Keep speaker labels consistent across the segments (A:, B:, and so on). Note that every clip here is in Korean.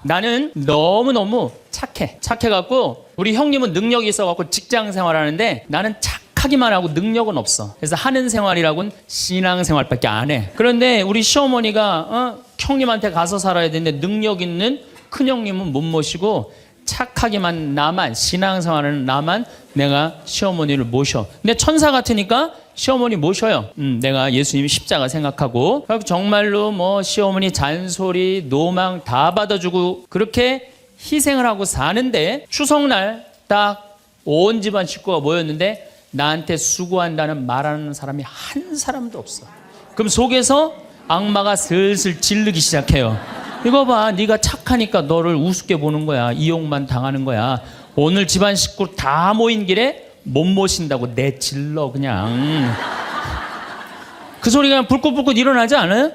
A: 나는 너무너무 착해갖고 우리 형님은 능력이 있어갖고 직장 생활하는데 나는 착하기만 하고 능력은 없어. 그래서 하는 생활이라고는 신앙생활밖에 안 해. 그런데 우리 시어머니가 형님한테 가서 살아야 되는데 능력 있는 큰형님은 못 모시고 착하기만 나만, 신앙생활은 나만 내가 시어머니를 모셔. 근데 천사 같으니까 시어머니 모셔요. 내가 예수님이 십자가 생각하고 정말로 뭐 시어머니 잔소리, 노망 다 받아주고 그렇게 희생을 하고 사는데 추석날 딱 온 집안 식구가 모였는데 나한테 수고한다는 말하는 사람이 한 사람도 없어. 그럼 속에서 악마가 슬슬 질르기 시작해요. 이거 봐, 네가 착하니까 너를 우습게 보는 거야. 이용만 당하는 거야. 오늘 집안 식구 다 모인 길에 못 모신다고 내질러 그냥. 그 소리가 그냥 불꽃불꽃 일어나지 않아요?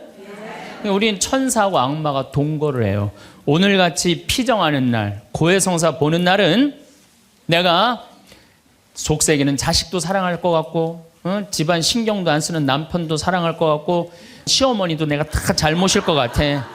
A: 우리는 천사하고 악마가 동거를 해요. 오늘같이 피정하는 날, 고해성사 보는 날은 내가 속세기는 자식도 사랑할 것 같고 집안 신경도 안 쓰는 남편도 사랑할 것 같고 시어머니도 내가 다 잘 모실 것 같아.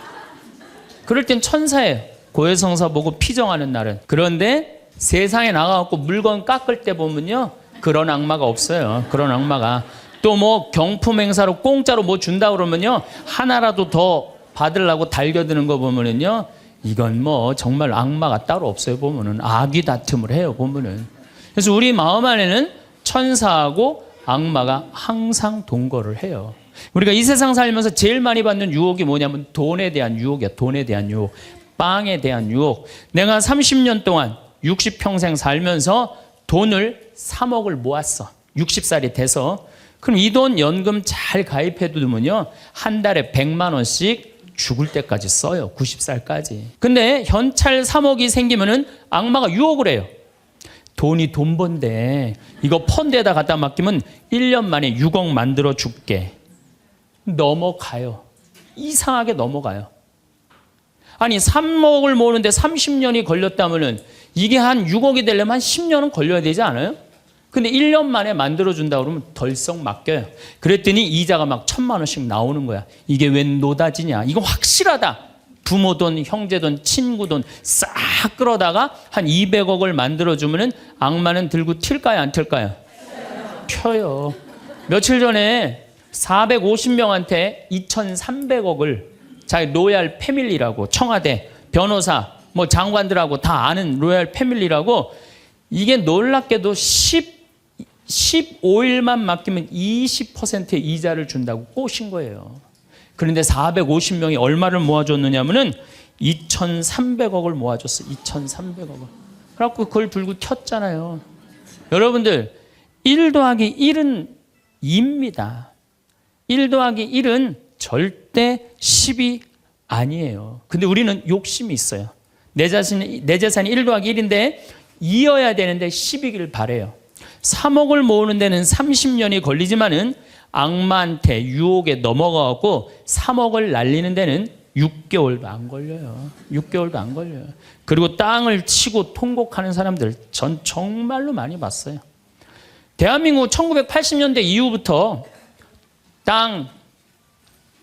A: 그럴 땐 천사예요. 고해성사 보고 피정하는 날은. 그런데 세상에 나가갖고 물건 깎을 때 보면요, 그런 악마가 없어요. 그런 악마가. 또 뭐 경품 행사로 공짜로 뭐 준다 그러면요, 하나라도 더 받으려고 달겨드는 거 보면은요, 이건 뭐 정말 악마가 따로 없어요. 보면은 악이 다툼을 해요. 보면은. 그래서 우리 마음 안에는 천사하고 악마가 항상 동거를 해요. 우리가 이 세상 살면서 제일 많이 받는 유혹이 뭐냐면 돈에 대한 유혹이야. 돈에 대한 유혹, 빵에 대한 유혹. 내가 30년 동안 60평생 살면서 돈을 3억을 모았어. 60살이 돼서. 그럼 이 돈 연금 잘 가입해 두면요, 한 달에 100만 원씩 죽을 때까지 써요. 90살까지. 근데 현찰 3억이 생기면은 악마가 유혹을 해요. 돈이 돈 번데 이거 펀드에다 갖다 맡기면 1년 만에 6억 만들어 줄게. 넘어가요. 이상하게 넘어가요. 아니 3억을 모으는데 30년이 걸렸다면은 이게 한 6억이 되려면 한 10년은 걸려야 되지 않아요? 근데 1년 만에 만들어준다 그러면 덜썩 맡겨요. 그랬더니 이자가 막 1,000만 원씩 나오는 거야. 이게 웬 노다지냐. 이거 확실하다. 부모 돈, 형제 돈, 친구 돈 싹 끌어다가 한 200억을 만들어주면은 악마는 들고 튈까요, 안 튈까요? 펴요. 며칠 전에 450명한테 2,300억을 자기 로얄 패밀리라고, 청와대, 변호사, 뭐 장관들하고 다 아는 로얄 패밀리라고, 이게 놀랍게도 15일만 맡기면 20%의 이자를 준다고 꼬신 거예요. 그런데 450명이 얼마를 모아줬느냐면은 2,300억을 모아줬어. 2,300억을. 그래갖고 그걸 들고 튀었잖아요. 여러분들, 1 더하기 1은 2입니다. 1 더하기 1은 절대 10이 아니에요. 근데 우리는 욕심이 있어요. 내 재산이 1 더하기 1인데 이어야 되는데 10이길 바래요. 3억을 모으는 데는 30년이 걸리지만은 악마한테 유혹에 넘어가고 3억을 날리는 데는 6개월도 안 걸려요. 6개월도 안 걸려요. 그리고 땅을 치고 통곡하는 사람들 전 정말로 많이 봤어요. 대한민국 1980년대 이후부터 땅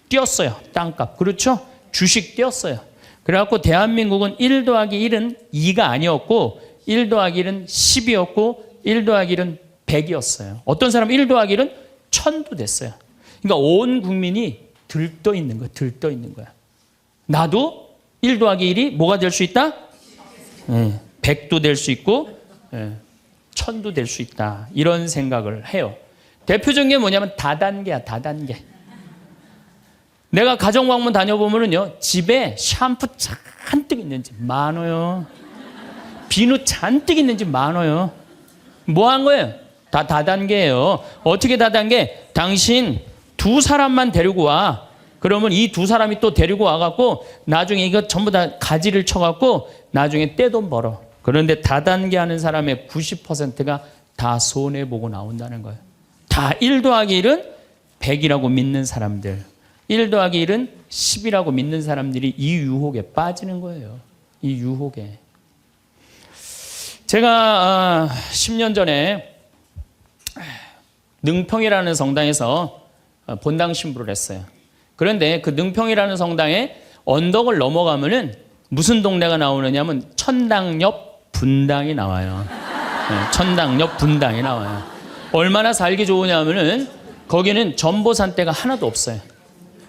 A: 뛰었어요. 땅값. 그렇죠? 주식 뛰었어요. 그래갖고 대한민국은 1 더하기 1은 2가 아니었고 1 더하기 1은 10이었고 1 더하기 1은 100이었어요. 어떤 사람은 1 더하기 1은 1000도 됐어요. 그러니까 온 국민이 들떠 있는 거야. 들떠 있는 거야. 나도 1 더하기 1이 뭐가 될 수 있다? 100도 될 수 있고 1000도 될 수 있다. 이런 생각을 해요. 대표적인 게 뭐냐면 다단계야. 다단계. 내가 가정방문 다녀보면요, 집에 샴푸 잔뜩 있는지 많아요. 비누 잔뜩 있는지 많아요. 뭐 한 거예요? 다 다단계예요. 어떻게 다단계? 당신 2 사람만 데리고 와. 그러면 이 2 사람이 또 데리고 와갖고 나중에 이거 전부 다 가지를 쳐갖고 나중에 떼돈 벌어. 그런데 다단계 하는 사람의 90%가 다 손해보고 나온다는 거예요. 다 1 더하기 1은 100이라고 믿는 사람들, 1 더하기 1은 10이라고 믿는 사람들이 이 유혹에 빠지는 거예요. 이 유혹에. 제가 10년 전에 능평이라는 성당에서 본당 신부를 했어요. 그런데 그 능평이라는 성당에 언덕을 넘어가면은 무슨 동네가 나오느냐면 천당 옆 분당이 나와요. 네, 천당 옆 분당이 나와요. 얼마나 살기 좋으냐면은 거기는 전보산대가 하나도 없어요.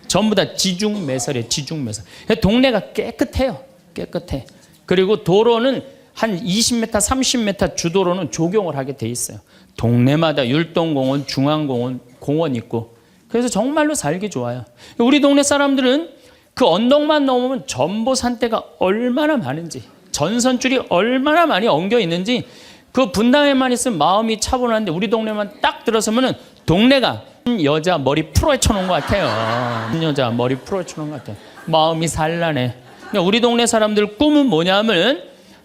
A: 전부 다 지중매설이에요. 지중매설. 동네가 깨끗해요. 깨끗해. 그리고 도로는 한 20m, 30m 주도로는 조경을 하게 돼 있어요. 동네마다 율동공원, 중앙공원, 공원 있고. 그래서 정말로 살기 좋아요. 우리 동네 사람들은 그 언덕만 넘으면 전보산대가 얼마나 많은지, 전선줄이 얼마나 많이 엉겨 있는지, 그 분당에만 있으면 마음이 차분한데 우리 동네만 딱 들어서면은 동네가 여자 머리 풀어쳐 놓은 것 같아요. 여자 머리 풀어쳐 놓은 것 같아요. 마음이 산란해. 그러니까 우리 동네 사람들 꿈은 뭐냐면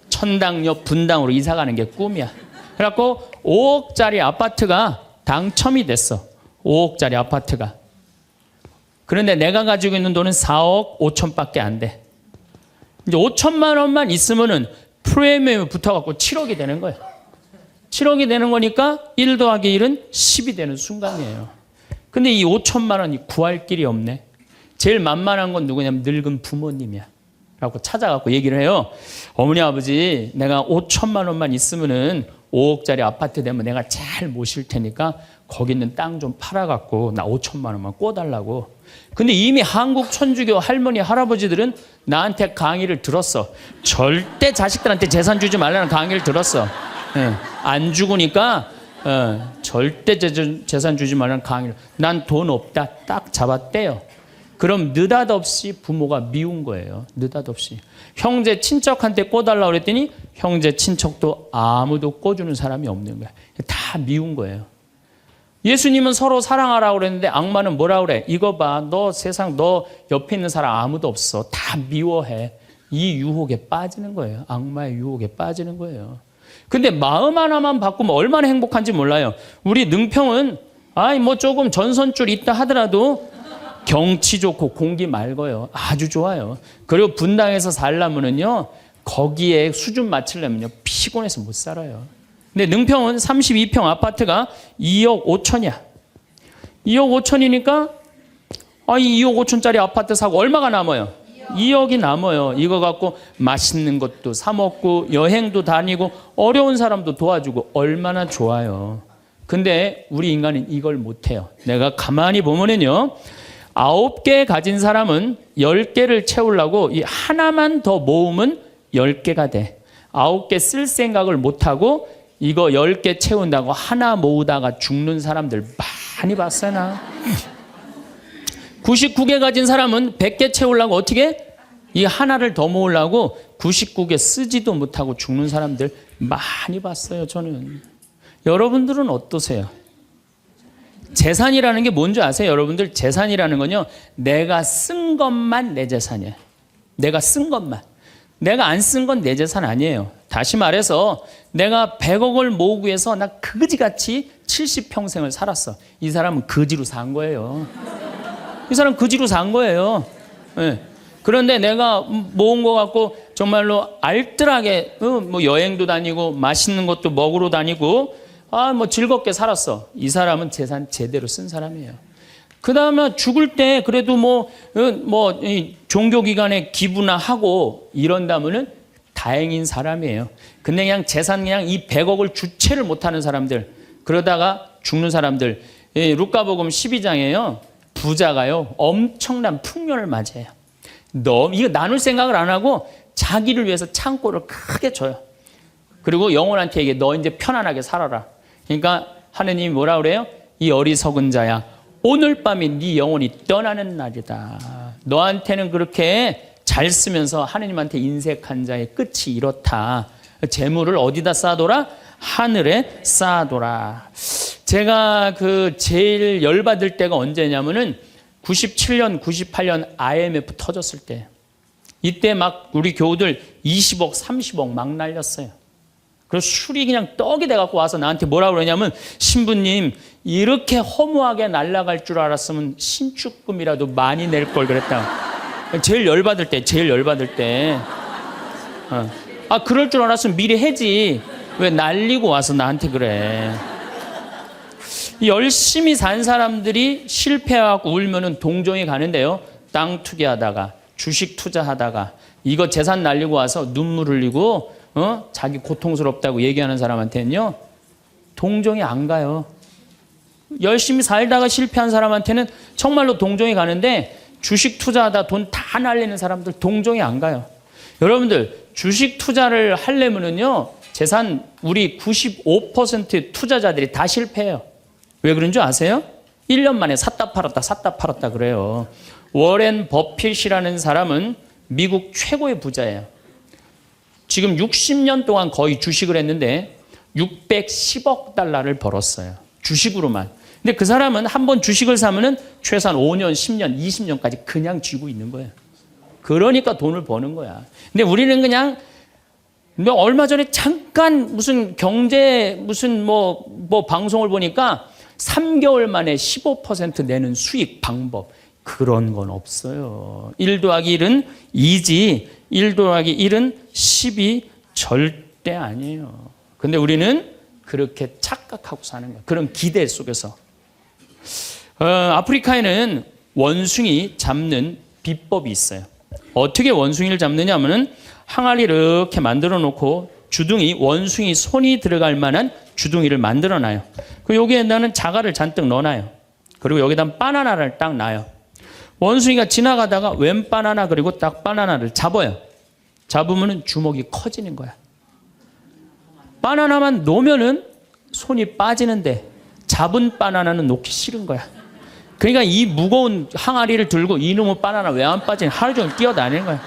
A: 천당역 분당으로 이사 가는 게 꿈이야. 그래갖고 5억짜리 아파트가 당첨이 됐어. 5억짜리 아파트가. 그런데 내가 가지고 있는 돈은 4억 5천밖에 안 돼. 이제 5천만 원만 있으면은 프리미엄이 붙어갖고 7억이 되는 거예요. 7억이 되는 거니까 1 더하기 1은 10이 되는 순간이에요. 근데 이 5천만 원이 구할 길이 없네. 제일 만만한 건 누구냐면 늙은 부모님이야. 라고 찾아갖고 얘기를 해요. 어머니 아버지 내가 5천만 원만 있으면은 5억짜리 아파트 되면 내가 잘 모실 테니까 거기 있는 땅 좀 팔아갖고 나 5천만 원만 꿔달라고. 근데 이미 한국 천주교 할머니 할아버지들은 나한테 강의를 들었어. 절대 자식들한테 재산 주지 말라는 강의를 들었어. 안 죽으니까 절대 재산 주지 말라는 강의를. 난 돈 없다 딱 잡았대요. 그럼 느닷없이 부모가 미운 거예요. 느닷없이. 형제 친척한테 꿔달라고 그랬더니 형제 친척도 아무도 꿔주는 사람이 없는 거야. 다 미운 거예요. 예수님은 서로 사랑하라고 그랬는데 악마는 뭐라 그래? 이거 봐. 너 세상 너 옆에 있는 사람 아무도 없어. 다 미워해. 이 유혹에 빠지는 거예요. 악마의 유혹에 빠지는 거예요. 근데 마음 하나만 바꾸면 얼마나 행복한지 몰라요. 우리 능평은 뭐 조금 전선줄 있다 하더라도 경치 좋고 공기 맑아요. 아주 좋아요. 그리고 분당에서 살려면은요, 거기에 수준 맞추려면요, 피곤해서 못 살아요. 근데 능평은 32평 아파트가 2억 5천이야. 2억 5천이니까, 이 2억 5천짜리 아파트 사고 얼마가 남아요? 2억이 남아요. 이거 갖고 맛있는 것도 사 먹고, 여행도 다니고, 어려운 사람도 도와주고, 얼마나 좋아요. 근데 우리 인간은 이걸 못해요. 내가 가만히 보면은요, 9개 가진 사람은 10개를 채우려고 이 하나만 더 모으면 10개가 돼. 9개 쓸 생각을 못하고 이거 10개 채운다고 하나 모으다가 죽는 사람들 많이 봤어요, 나. 99개 가진 사람은 100개 채우려고 어떻게? 이 하나를 더 모으려고 99개 쓰지도 못하고 죽는 사람들 많이 봤어요, 저는. 여러분들은 어떠세요? 재산이라는 게 뭔지 아세요? 여러분들 재산이라는 건요, 내가 쓴 것만 내 재산이에요. 내가 쓴 것만. 내가 안 쓴 건 내 재산 아니에요. 다시 말해서 내가 100억을 모으기 위해서 나 그지같이 70평생을 살았어. 이 사람은 거지로 산 거예요. 이 사람 거지로 산 거예요. 네. 그런데 내가 모은 거 갖고 정말로 알뜰하게 뭐 여행도 다니고 맛있는 것도 먹으러 다니고 뭐 즐겁게 살았어. 이 사람은 재산 제대로 쓴 사람이에요. 그 다음에 죽을 때 그래도 이 종교기관에 기부나 하고 이런다면은 다행인 사람이에요. 근데 그냥 재산 그냥 이 100억을 주체를 못하는 사람들, 그러다가 죽는 사람들. 루카복음 12장에요. 부자가요, 엄청난 풍년을 맞이해요. 이거 나눌 생각을 안 하고 자기를 위해서 창고를 크게 줘요. 그리고 영혼한테 얘기해. 너 이제 편안하게 살아라. 그러니까 하느님이 뭐라 그래요? 이 어리석은 자야, 오늘 밤이 네 영혼이 떠나는 날이다. 너한테는 그렇게 잘 쓰면서 하느님한테 인색한 자의 끝이 이렇다. 재물을 어디다 쌓아둬라? 하늘에 쌓아둬라. 제가 제일 열받을 때가 언제냐면은 97년, 98년 IMF 터졌을 때. 이때 막 우리 교우들 20억, 30억 막 날렸어요. 그래서 술이 그냥 떡이 돼갖고 와서 나한테 뭐라 그러냐면, 신부님 이렇게 허무하게 날아갈 줄 알았으면 신축금이라도 많이 낼 걸 그랬다. 제일 열받을 때. 그럴 줄 알았으면 미리 해지. 왜 날리고 와서 나한테 그래. 열심히 산 사람들이 실패하고 울면은 동정이 가는데요. 땅 투기하다가, 주식 투자하다가, 이거 재산 날리고 와서 눈물 흘리고 자기 고통스럽다고 얘기하는 사람한테는요 동정이 안 가요. 열심히 살다가 실패한 사람한테는 정말로 동정이 가는데 주식 투자하다 돈 다 날리는 사람들 동정이 안 가요. 여러분들 주식 투자를 하려면은요 재산 우리 95% 투자자들이 다 실패해요. 왜 그런 줄 아세요? 1년 만에 샀다 팔았다 그래요. 워렌 버핏이라는 사람은 미국 최고의 부자예요. 지금 60년 동안 거의 주식을 했는데 610억 달러를 벌었어요. 주식으로만. 근데 그 사람은 한번 주식을 사면은 최소한 5년, 10년, 20년까지 그냥 쥐고 있는 거예요. 그러니까 돈을 버는 거야. 근데 우리는 그냥 얼마 전에 잠깐 무슨 경제 무슨 뭐 방송을 보니까 3개월 만에 15% 내는 수익 방법 그런 건 없어요. 1 더하기 1은 2지 1 더하기 1은 10이 절대 아니에요. 근데 우리는 그렇게 착각하고 사는 거예요. 그런 기대 속에서. 아프리카에는 원숭이 잡는 비법이 있어요. 어떻게 원숭이를 잡느냐 하면은 항아리 이렇게 만들어 놓고 주둥이 원숭이 손이 들어갈 만한 주둥이를 만들어 놔요. 그리고 여기에다는 자갈을 잔뜩 넣어 놔요. 그리고 여기다 바나나를 딱 놔요. 원숭이가 지나가다가 웬 바나나 그리고 딱 바나나를 잡아요. 잡으면은 주먹이 커지는 거야. 바나나만 놓으면은 손이 빠지는데 잡은 바나나는 놓기 싫은 거야. 그러니까 이 무거운 항아리를 들고 이놈의 바나나 왜 안 빠지냐 하루 종일 뛰어다니는 거야.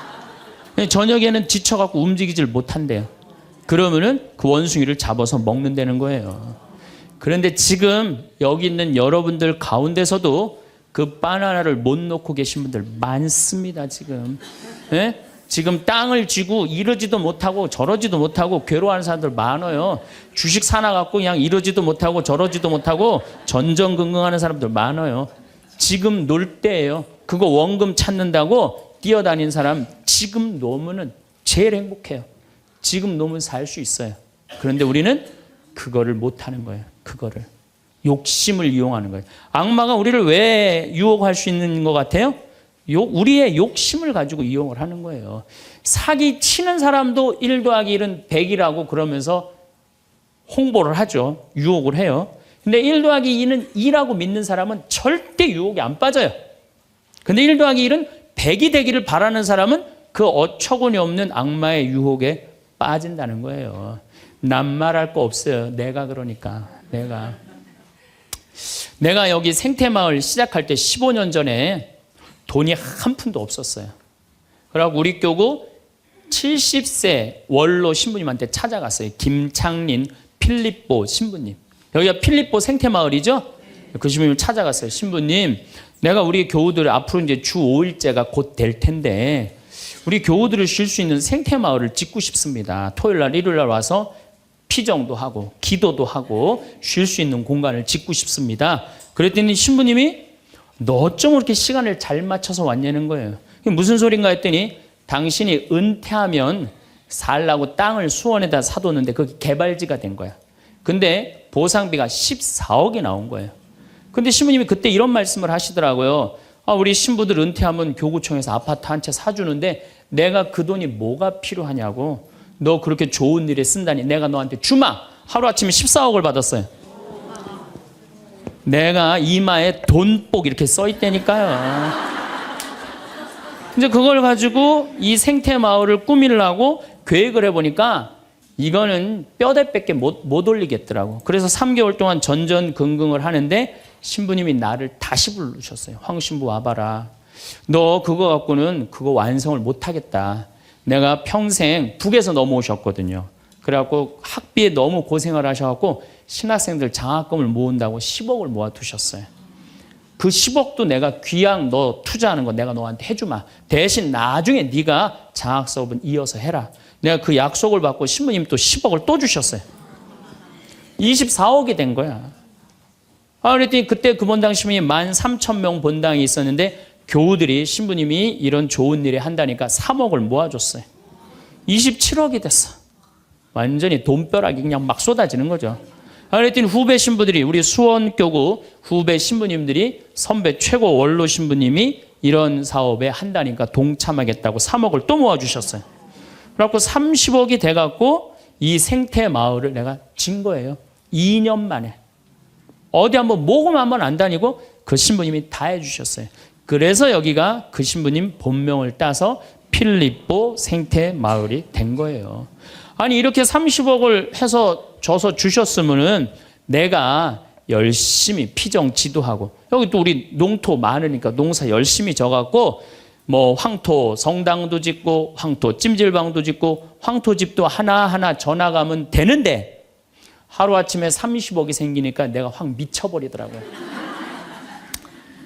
A: 저녁에는 지쳐갖고 움직이질 못한대요. 그러면은 그 원숭이를 잡아서 먹는다는 거예요. 그런데 지금 여기 있는 여러분들 가운데서도 그 바나나를 못 놓고 계신 분들 많습니다. 지금. 네? 지금 땅을 쥐고 이러지도 못하고 저러지도 못하고 괴로워하는 사람들 많아요. 주식 사놔갖고 그냥 이러지도 못하고 저러지도 못하고 전전긍긍하는 사람들 많아요. 지금 놀 때예요. 그거 원금 찾는다고 뛰어다니는 사람 지금 놓으면 제일 행복해요. 지금 놓으면 살 수 있어요. 그런데 우리는 그거를 못하는 거예요. 그거를. 욕심을 이용하는 거예요. 악마가 우리를 왜 유혹할 수 있는 것 같아요? 우리의 욕심을 가지고 이용을 하는 거예요. 사기 치는 사람도 1 더하기 1은 100이라고 그러면서 홍보를 하죠. 유혹을 해요. 근데 1 더하기 2는 2라고 믿는 사람은 절대 유혹이 안 빠져요. 근데 1 더하기 1은 100이 되기를 바라는 사람은 그 어처구니 없는 악마의 유혹에 빠진다는 거예요. 난 말할 거 없어요. 내가 그러니까. 내가 여기 생태마을 시작할 때 15년 전에 돈이 한 푼도 없었어요. 그래갖고 우리 교구 70세 원로 신부님한테 찾아갔어요. 김창린 필립보 신부님. 여기가 필립보 생태마을이죠? 그 신부님을 찾아갔어요. 신부님, 내가 우리 교우들 앞으로 이제 주 5일째가 곧 될 텐데 우리 교우들을 쉴 수 있는 생태마을을 짓고 싶습니다. 토요일날, 일요일날 와서 피정도 하고 기도도 하고 쉴 수 있는 공간을 짓고 싶습니다. 그랬더니 신부님이 너 어쩜 그렇게 시간을 잘 맞춰서 왔냐는 거예요. 무슨 소린가 했더니 당신이 은퇴하면 살라고 땅을 수원에다 사뒀는데 그게 개발지가 된 거야. 근데 보상비가 14억이 나온 거예요. 근데 신부님이 그때 이런 말씀을 하시더라고요. 우리 신부들 은퇴하면 교구청에서 아파트 한 채 사주는데 내가 그 돈이 뭐가 필요하냐고. 너 그렇게 좋은 일에 쓴다니 내가 너한테 주마. 하루아침에 14억을 받았어요. 내가 이마에 돈복 이렇게 써 있다니까요. 이제 그걸 가지고 이 생태마을을 꾸미려고 계획을 해보니까 이거는 뼈대밖에 못 올리겠더라고. 그래서 3개월 동안 전전긍긍을 하는데 신부님이 나를 다시 부르셨어요. 황 신부 와봐라. 너 그거 갖고는 그거 완성을 못하겠다. 내가 평생 북에서 넘어오셨거든요. 그래갖고 학비에 너무 고생을 하셔갖고 신학생들 장학금을 모은다고 10억을 모아두셨어요. 그 10억도 내가 귀양 너 투자하는 거 내가 너한테 해주마. 대신 나중에 네가 장학 사업은 이어서 해라. 내가 그 약속을 받고 신부님 또 10억을 또 주셨어요. 24억이 된 거야. 그랬더니 그때 그 본당 신부님 13,000명 본당이 있었는데 교우들이 신부님이 이런 좋은 일에 한다니까 3억을 모아줬어요. 27억이 됐어. 완전히 돈벼락이 그냥 막 쏟아지는 거죠. 그랬더니 후배 신부들이 우리 수원교구 후배 신부님들이 선배 최고 원로 신부님이 이런 사업에 한다니까 동참하겠다고 3억을 또 모아주셨어요. 그래갖고 30억이 돼갖고 이 생태 마을을 내가 진 거예요. 2년 만에. 어디 한번 모금 한번 안 다니고 그 신부님이 다 해주셨어요. 그래서 여기가 그 신부님 본명을 따서 필리포 생태 마을이 된 거예요. 아니 이렇게 30억을 해서 줘서 주셨으면은 내가 열심히 피정 지도하고, 여기 또 우리 농토 많으니까 농사 열심히 져갖고 뭐 황토 성당도 짓고 황토 찜질방도 짓고 황토집도 하나하나 져나가면 되는데 하루아침에 30억이 생기니까 내가 확 미쳐버리더라고요.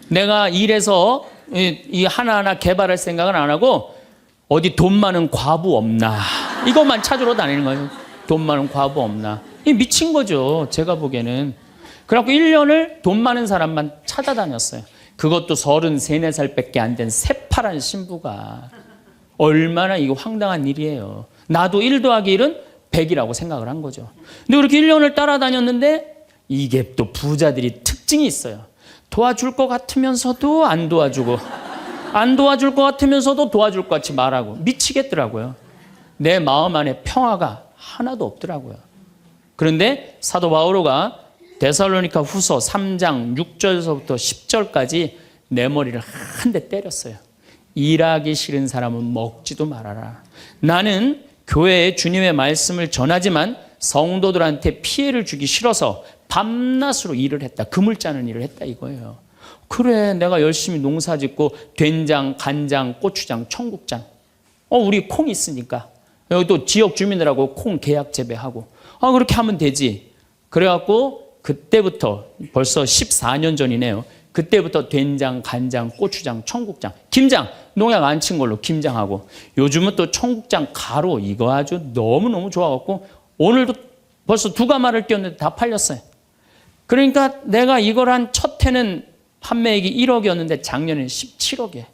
A: 내가 일해서 이 하나하나 개발할 생각은 안 하고 어디 돈 많은 과부 없나 이것만 찾으러 다니는 거예요. 돈 많은 과부 없나. 이 미친 거죠. 제가 보기에는. 그래갖고 1년을 돈 많은 사람만 찾아다녔어요. 그것도 33, 4살밖에 안 된 새파란 신부가. 얼마나 이거 황당한 일이에요. 나도 1 더하기 1은 100이라고 생각을 한 거죠. 근데 그렇게 1년을 따라다녔는데 이게 또 부자들이 특징이 있어요. 도와줄 것 같으면서도 안 도와주고, 안 도와줄 것 같으면서도 도와줄 것 같이 말하고. 미치겠더라고요. 내 마음 안에 평화가 하나도 없더라고요. 그런데 사도 바오로가 데살로니가 후서 3장 6절서부터 10절까지 내 머리를 한 대 때렸어요. 일하기 싫은 사람은 먹지도 말아라. 나는 교회에 주님의 말씀을 전하지만 성도들한테 피해를 주기 싫어서 밤낮으로 일을 했다. 금을 짜는 일을 했다 이거예요. 그래, 내가 열심히 농사 짓고 된장, 간장, 고추장, 청국장. 우리 콩 있으니까. 여기 또 지역 주민들하고 콩 계약 재배하고. 그렇게 하면 되지. 그래갖고 그때부터 벌써 14년 전이네요. 그때부터 된장, 간장, 고추장, 청국장, 김장, 농약 안 친 걸로 김장하고, 요즘은 또 청국장 가루 이거 아주 너무너무 좋아갖고 오늘도 벌써 2가마를 띄웠는데 다 팔렸어요. 그러니까 내가 이걸 한 첫 해는 판매액이 1억이었는데 작년에는 17억이에요.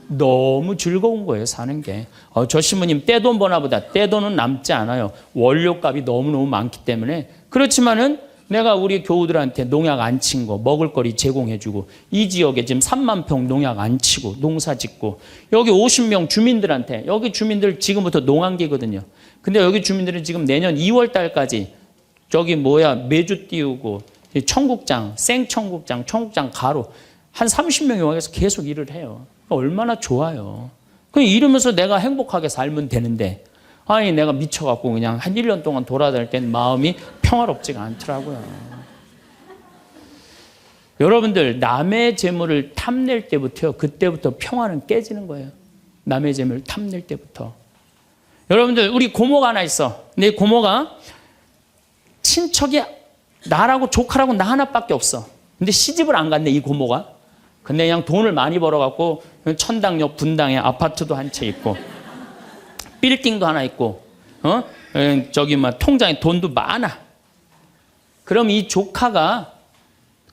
A: 너무 즐거운 거예요, 사는 게. 저 신부님 떼돈 버나 보다. 떼돈은 남지 않아요. 원료값이 너무너무 많기 때문에. 그렇지만은 내가 우리 교우들한테 농약 안 친 거 먹을거리 제공해주고, 이 지역에 지금 3만 평 농약 안 치고 농사 짓고, 여기 50명 주민들한테, 여기 주민들 지금부터 농한기거든요. 근데 여기 주민들은 지금 내년 2월 달까지 저기 메주 띄우고 청국장, 생청국장, 청국장 가루 한 30명이 와서 계속 일을 해요. 얼마나 좋아요. 그냥 이러면서 내가 행복하게 살면 되는데, 아니 내가 미쳐갖고 그냥 한 1년 동안 돌아다닐 땐 마음이 평화롭지가 않더라고요. 여러분들, 남의 재물을 탐낼 때부터요, 그때부터 평화는 깨지는 거예요. 남의 재물을 탐낼 때부터. 여러분들, 우리 고모가 하나 있어. 근데 고모가 친척이 나라고 조카라고 나 하나밖에 없어. 근데 시집을 안 갔네, 이 고모가. 근데 그냥 돈을 많이 벌어갖고 천당역 분당에 아파트도 한 채 있고 빌딩도 하나 있고, 저기 통장에 돈도 많아. 그럼 이 조카가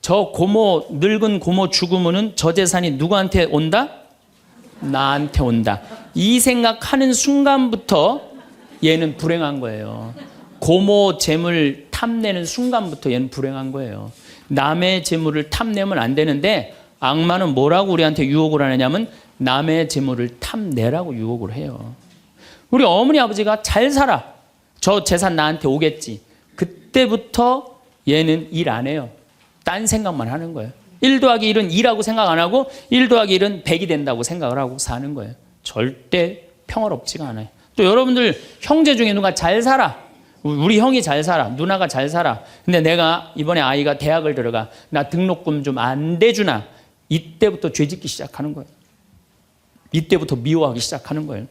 A: 저 고모, 늙은 고모 죽으면은 저 재산이 누구한테 온다? 나한테 온다. 이 생각하는 순간부터 얘는 불행한 거예요. 고모 재물 탐내는 순간부터 얘는 불행한 거예요. 남의 재물을 탐내면 안 되는데, 악마는 뭐라고 우리한테 유혹을 하느냐면 남의 재물을 탐내라고 유혹을 해요. 우리 어머니 아버지가 잘 살아, 저 재산 나한테 오겠지. 그때부터 얘는 일 안 해요. 딴 생각만 하는 거예요. 1 더하기 1은 2라고 생각 안 하고 1 더하기 1은 100이 된다고 생각을 하고 사는 거예요. 절대 평화롭지가 않아요. 또 여러분들 형제 중에 누가 잘 살아, 우리 형이 잘 살아, 누나가 잘 살아. 근데 내가 이번에 아이가 대학을 들어가, 나 등록금 좀 안 대주나. 이때부터 죄짓기 시작하는 거예요. 이때부터 미워하기 시작하는 거예요.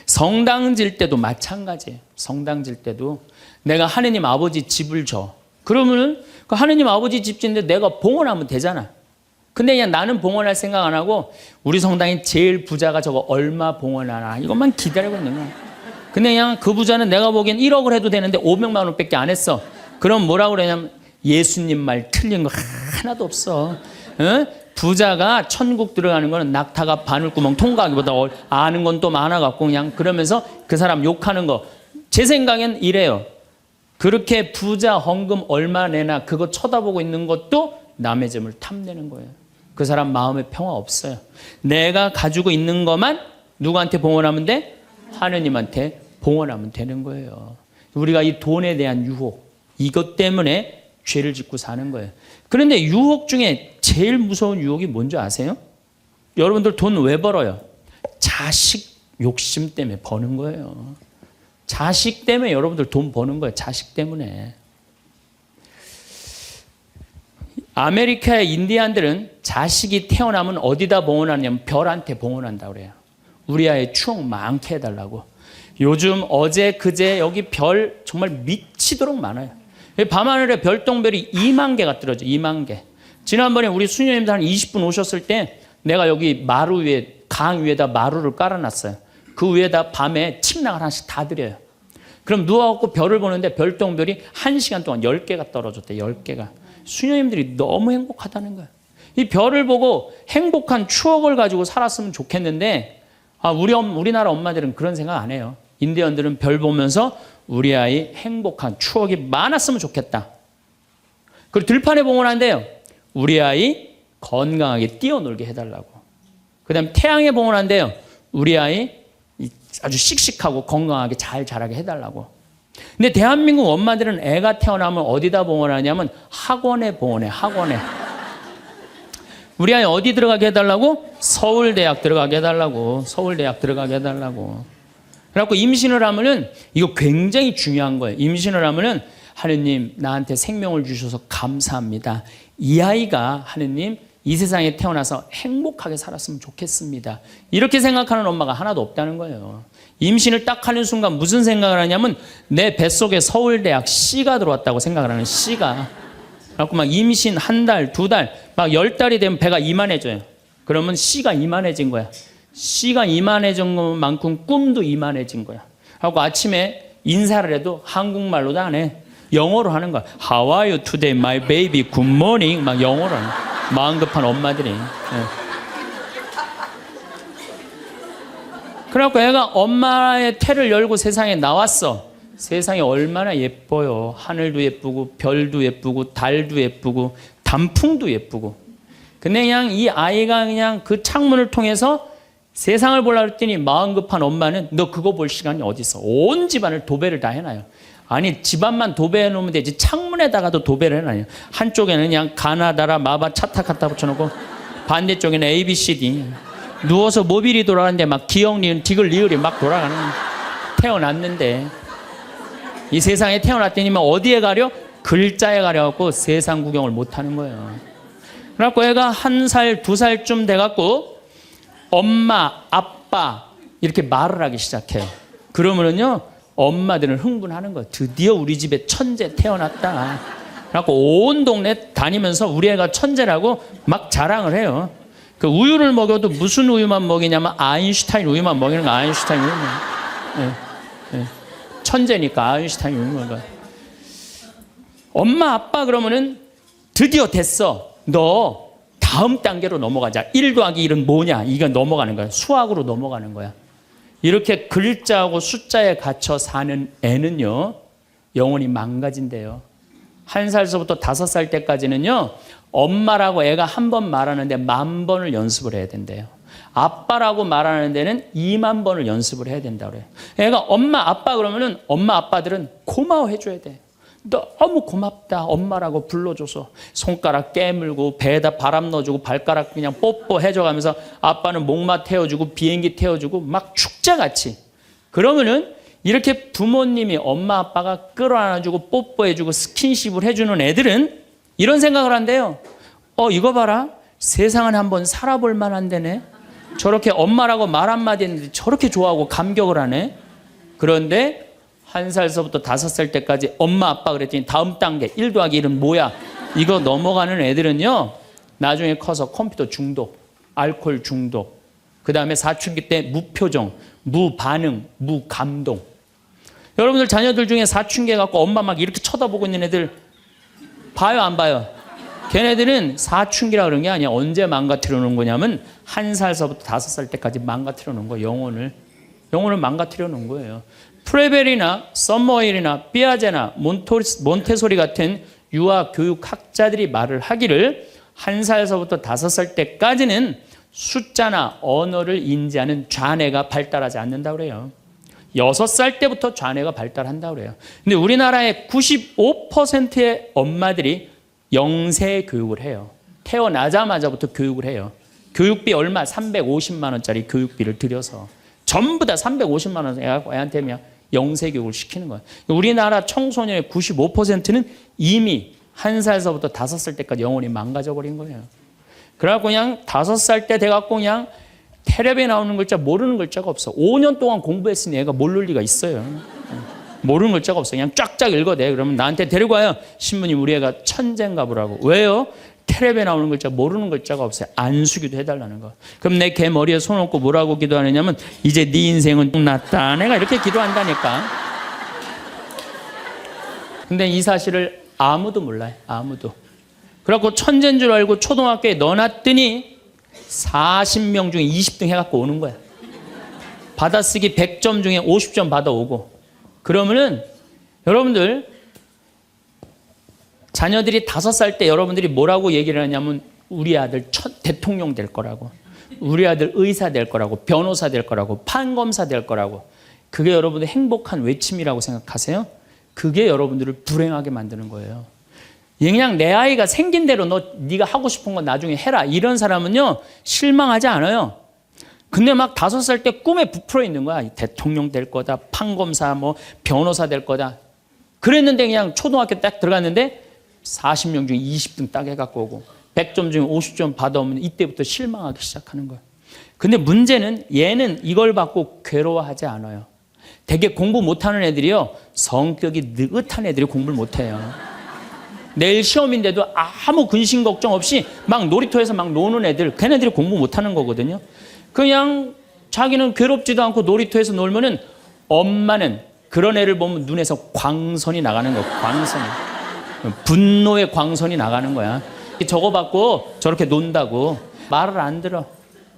A: 성당 질 때도 마찬가지예요. 성당 질 때도 내가 하느님 아버지 집을 줘. 그러면은 그 하느님 아버지 집 짓는데 내가 봉헌하면 되잖아. 근데 그냥 나는 봉헌할 생각 안 하고 우리 성당이 제일 부자가 저거 얼마 봉헌하나 이것만 기다리고 있는 거야. 근데 그냥 그 부자는 내가 보기엔 1억을 해도 되는데 500만 원밖에 안 했어. 그럼 뭐라고 그러냐면 예수님 말 틀린 거 하나도 없어. 부자가 천국 들어가는 거는 낙타가 바늘구멍 통과하기보다 아는 건 또 많아갖고 그냥 그러면서 그 사람 욕하는 거. 제 생각엔 이래요. 그렇게 부자 헌금 얼마 내나 그거 쳐다보고 있는 것도 남의 재물 탐내는 거예요. 그 사람 마음에 평화 없어요. 내가 가지고 있는 것만 누구한테 봉헌하면 돼? 하느님한테 봉헌하면 되는 거예요. 우리가 이 돈에 대한 유혹, 이것 때문에 죄를 짓고 사는 거예요. 그런데 유혹 중에 제일 무서운 유혹이 뭔지 아세요? 여러분들 돈 왜 벌어요? 자식 욕심 때문에 버는 거예요. 자식 때문에 여러분들 돈 버는 거예요. 자식 때문에. 아메리카의 인디안들은 자식이 태어나면 어디다 봉헌하냐면 별한테 봉헌한다고 그래요. 우리 아이 추억 많게 해달라고. 요즘 어제 그제 여기 별 정말 미치도록 많아요. 밤하늘에 별똥별이 2만 개가 떨어져. 2만 개. 지난번에 우리 수녀님들 한 20분 오셨을 때 내가 여기 마루 위에, 강 위에다 마루를 깔아놨어요. 그 위에다 밤에 침낭을 하나씩 다 드려요. 그럼 누워갖고 별을 보는데 별똥별이 1시간 동안 10개가 떨어졌대. 10개가. 수녀님들이 너무 행복하다는 거예요. 이 별을 보고 행복한 추억을 가지고 살았으면 좋겠는데 우리나라 엄마들은 그런 생각 안 해요. 인디언들은 별 보면서 우리 아이 행복한 추억이 많았으면 좋겠다. 그리고 들판에 봉헌한대요. 우리 아이 건강하게 뛰어놀게 해달라고. 그 다음에 태양에 봉헌한대요. 우리 아이 아주 씩씩하고 건강하게 잘 자라게 해달라고. 근데 대한민국 엄마들은 애가 태어나면 어디다 봉헌하냐면 학원에 봉헌해. 학원에. 우리 아이 어디 들어가게 해달라고? 서울대학 들어가게 해달라고. 서울대학 들어가게 해달라고. 그래갖고 임신을 하면은 이거 굉장히 중요한 거예요. 임신을 하면은 하느님 나한테 생명을 주셔서 감사합니다. 이 아이가 하느님 이 세상에 태어나서 행복하게 살았으면 좋겠습니다. 이렇게 생각하는 엄마가 하나도 없다는 거예요. 임신을 딱 하는 순간 무슨 생각을 하냐면 내 뱃속에 서울대학 C가 들어왔다고 생각을 하는 C가. 그래갖고 막 임신 한 달, 두 달, 막 10달이 되면 배가 이만해져요. 그러면 C가 이만해진 거야. C가 이만해진 것만큼 꿈도 이만해진 거야. 하고 아침에 인사를 해도 한국말로도 안 해. 영어로 하는 거야. How are you today, my baby? Good morning. 막 영어로 하는 거야. 마음 급한 엄마들이. 네. 그래갖고 애가 엄마의 태를 열고 세상에 나왔어. 세상이 얼마나 예뻐요. 하늘도 예쁘고 별도 예쁘고 달도 예쁘고 단풍도 예쁘고. 근데 그냥 이 아이가 그냥 그 창문을 통해서 세상을 보려고 했더니 마음 급한 엄마는 너 그거 볼 시간이 어디 있어. 온 집안을 도배를 다 해놔요. 아니 집안만 도배해 놓으면 되지 창문에다가도 도배를 해놔요. 한쪽에는 그냥 가나다라 마바 차타 갖다 붙여놓고 반대쪽에는 ABCD. 누워서 모빌이 돌아가는데 막 기억 니은 디귿 리을이 막 돌아가는. 태어났는데 이 세상에 태어났더니만 어디에 가려? 글자에 가려갖고 세상 구경을 못하는 거예요. 그래갖고 애가 1살, 2살쯤 돼갖고 엄마, 아빠 이렇게 말을 하기 시작해요. 그러면은요 엄마들은 흥분하는 거예요. 드디어 우리 집에 천재 태어났다. 그래갖고 온 동네 다니면서 우리 애가 천재라고 막 자랑을 해요. 그 우유를 먹여도 무슨 우유만 먹이냐면 아인슈타인 우유만 먹이는 거. 아인슈타인 우유만. 네, 네. 천재니까 아인슈타인 우유만 먹어. 엄마 아빠 그러면은 드디어 됐어. 너 다음 단계로 넘어가자. 1 더하기 1은 뭐냐? 이거 넘어가는 거야. 수학으로 넘어가는 거야. 이렇게 글자하고 숫자에 갇혀 사는 애는요 영혼이 망가진대요. 1살서부터 5살 때까지는요 엄마라고 애가 한 번 말하는데 10,000번을 연습을 해야 된대요. 아빠라고 말하는 데는 20,000번을 연습을 해야 된다고 그래요. 애가 엄마 아빠 그러면은 엄마 아빠들은 고마워해 줘야 돼. 너무 고맙다 엄마라고 불러줘서. 손가락 깨물고 배에다 바람 넣어주고 발가락 그냥 뽀뽀해줘가면서 아빠는 목마 태워주고 비행기 태워주고 막 축제같이. 그러면은 이렇게 부모님이 엄마 아빠가 끌어안아주고 뽀뽀해주고 스킨십을 해주는 애들은 이런 생각을 한대요. 이거 봐라. 세상은 한번 살아볼 만한 데네. 저렇게 엄마라고 말 한마디 했는데 저렇게 좋아하고 감격을 하네. 그런데 1살서부터 5살 때까지 엄마 아빠 그랬더니 다음 단계 1 더하기 1은 뭐야? 이거 넘어가는 애들은요 나중에 커서 컴퓨터 중독, 알코올 중독, 그 다음에 사춘기 때 무표정, 무반응, 무감동. 여러분들 자녀들 중에 사춘기 해갖고 엄마 막 이렇게 쳐다보고 있는 애들 봐요 안 봐요? 걔네들은 사춘기라 그런 게 아니야. 언제 망가뜨려 놓은 거냐면 1살서부터 5살 때까지 망가뜨려 놓은 거예요. 영혼을 망가뜨려 놓은 거예요. 프레벨이나 썸머힐이나 삐아제나 몬테소리 같은 유아 교육학자들이 말을 하기를 1살서부터 5살 때까지는 숫자나 언어를 인지하는 좌뇌가 발달하지 않는다고 그래요. 6살 때부터 좌뇌가 발달한다고 그래요. 근데 우리나라의 95%의 엄마들이 영세 교육을 해요. 태어나자마자부터 교육을 해요. 교육비 얼마? 350만 원짜리 교육비를 들여서 전부 다 350만 원 애한테 그냥 영세 교육을 시키는 거예요. 우리나라 청소년의 95%는 이미 1살서부터 5살 때까지 영혼이 망가져 버린 거예요. 그래갖고 그냥 5살 때 돼갖고 그냥 텔레비에 나오는 글자 모르는 글자가 없어. 5년 동안 공부했으니 애가 모를 리가 있어요. 모르는 글자가 없어. 그냥 쫙쫙 읽어대. 그러면 나한테 데리고 와요. 신부님 우리 애가 천재인가 보라고. 왜요? 텔레비에 나오는 글자 모르는 글자가 없어요. 안수기도 해달라는 거. 그럼 내 걔 머리에 손 얹고 뭐라고 기도하느냐면 이제 네 인생은 끝났다. 내가 이렇게 기도한다니까. 근데 이 사실을 아무도 몰라요. 아무도. 그래갖고 천재인 줄 알고 초등학교에 넣어놨더니 40명 중에 20등 해갖고 오는 거야. 받아쓰기 100점 중에 50점 받아오고. 그러면은 여러분들 자녀들이 5살 때 여러분들이 뭐라고 얘기를 하냐면 우리 아들 대통령 될 거라고, 우리 아들 의사 될 거라고, 변호사 될 거라고, 판검사 될 거라고. 그게 여러분들 행복한 외침이라고 생각하세요? 그게 여러분들을 불행하게 만드는 거예요. 그냥 내 아이가 생긴 대로 네가 하고 싶은 건 나중에 해라. 이런 사람은요 실망하지 않아요. 근데 막 5살 때 꿈에 부풀어 있는 거야. 대통령 될 거다, 판검사, 뭐 변호사 될 거다. 그랬는데 그냥 초등학교 딱 들어갔는데 40명 중에 20등 딱 해갖고 오고 100점 중에 50점 받아오면 이때부터 실망하기 시작하는 거야. 근데 문제는 얘는 이걸 받고 괴로워하지 않아요. 되게 공부 못하는 애들이요 성격이 느긋한 애들이 공부를 못해요. 내일 시험인데도 아무 근심 걱정 없이 막 놀이터에서 막 노는 애들, 걔네들이 공부 못하는 거거든요. 그냥 자기는 괴롭지도 않고 놀이터에서 놀면은 엄마는 그런 애를 보면 눈에서 광선이 나가는 거야. 광선이. 분노의 광선이 나가는 거야. 저거 받고 저렇게 논다고 말을 안 들어.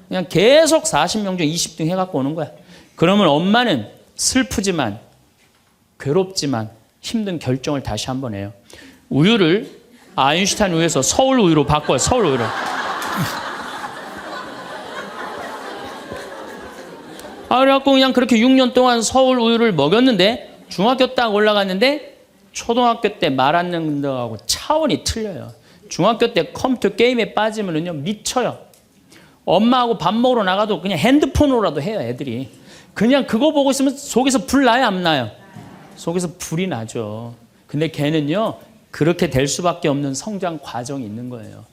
A: 그냥 계속 40명 중 20등 해갖고 오는 거야. 그러면 엄마는 슬프지만 괴롭지만 힘든 결정을 다시 한번 해요. 우유를 아인슈타인 우유에서 서울 우유로 바꿔요. 서울 우유로. 그래갖고 그냥 그렇게 6년 동안 서울 우유를 먹였는데 중학교 딱 올라갔는데 초등학교 때 말 안 듣는 거하고 차원이 틀려요. 중학교 때 컴퓨터 게임에 빠지면은요 미쳐요. 엄마하고 밥 먹으러 나가도 그냥 핸드폰으로라도 해요. 애들이. 그냥 그거 보고 있으면 속에서 불 나요 안 나요? 속에서 불이 나죠. 근데 걔는요 그렇게 될 수밖에 없는 성장 과정이 있는 거예요.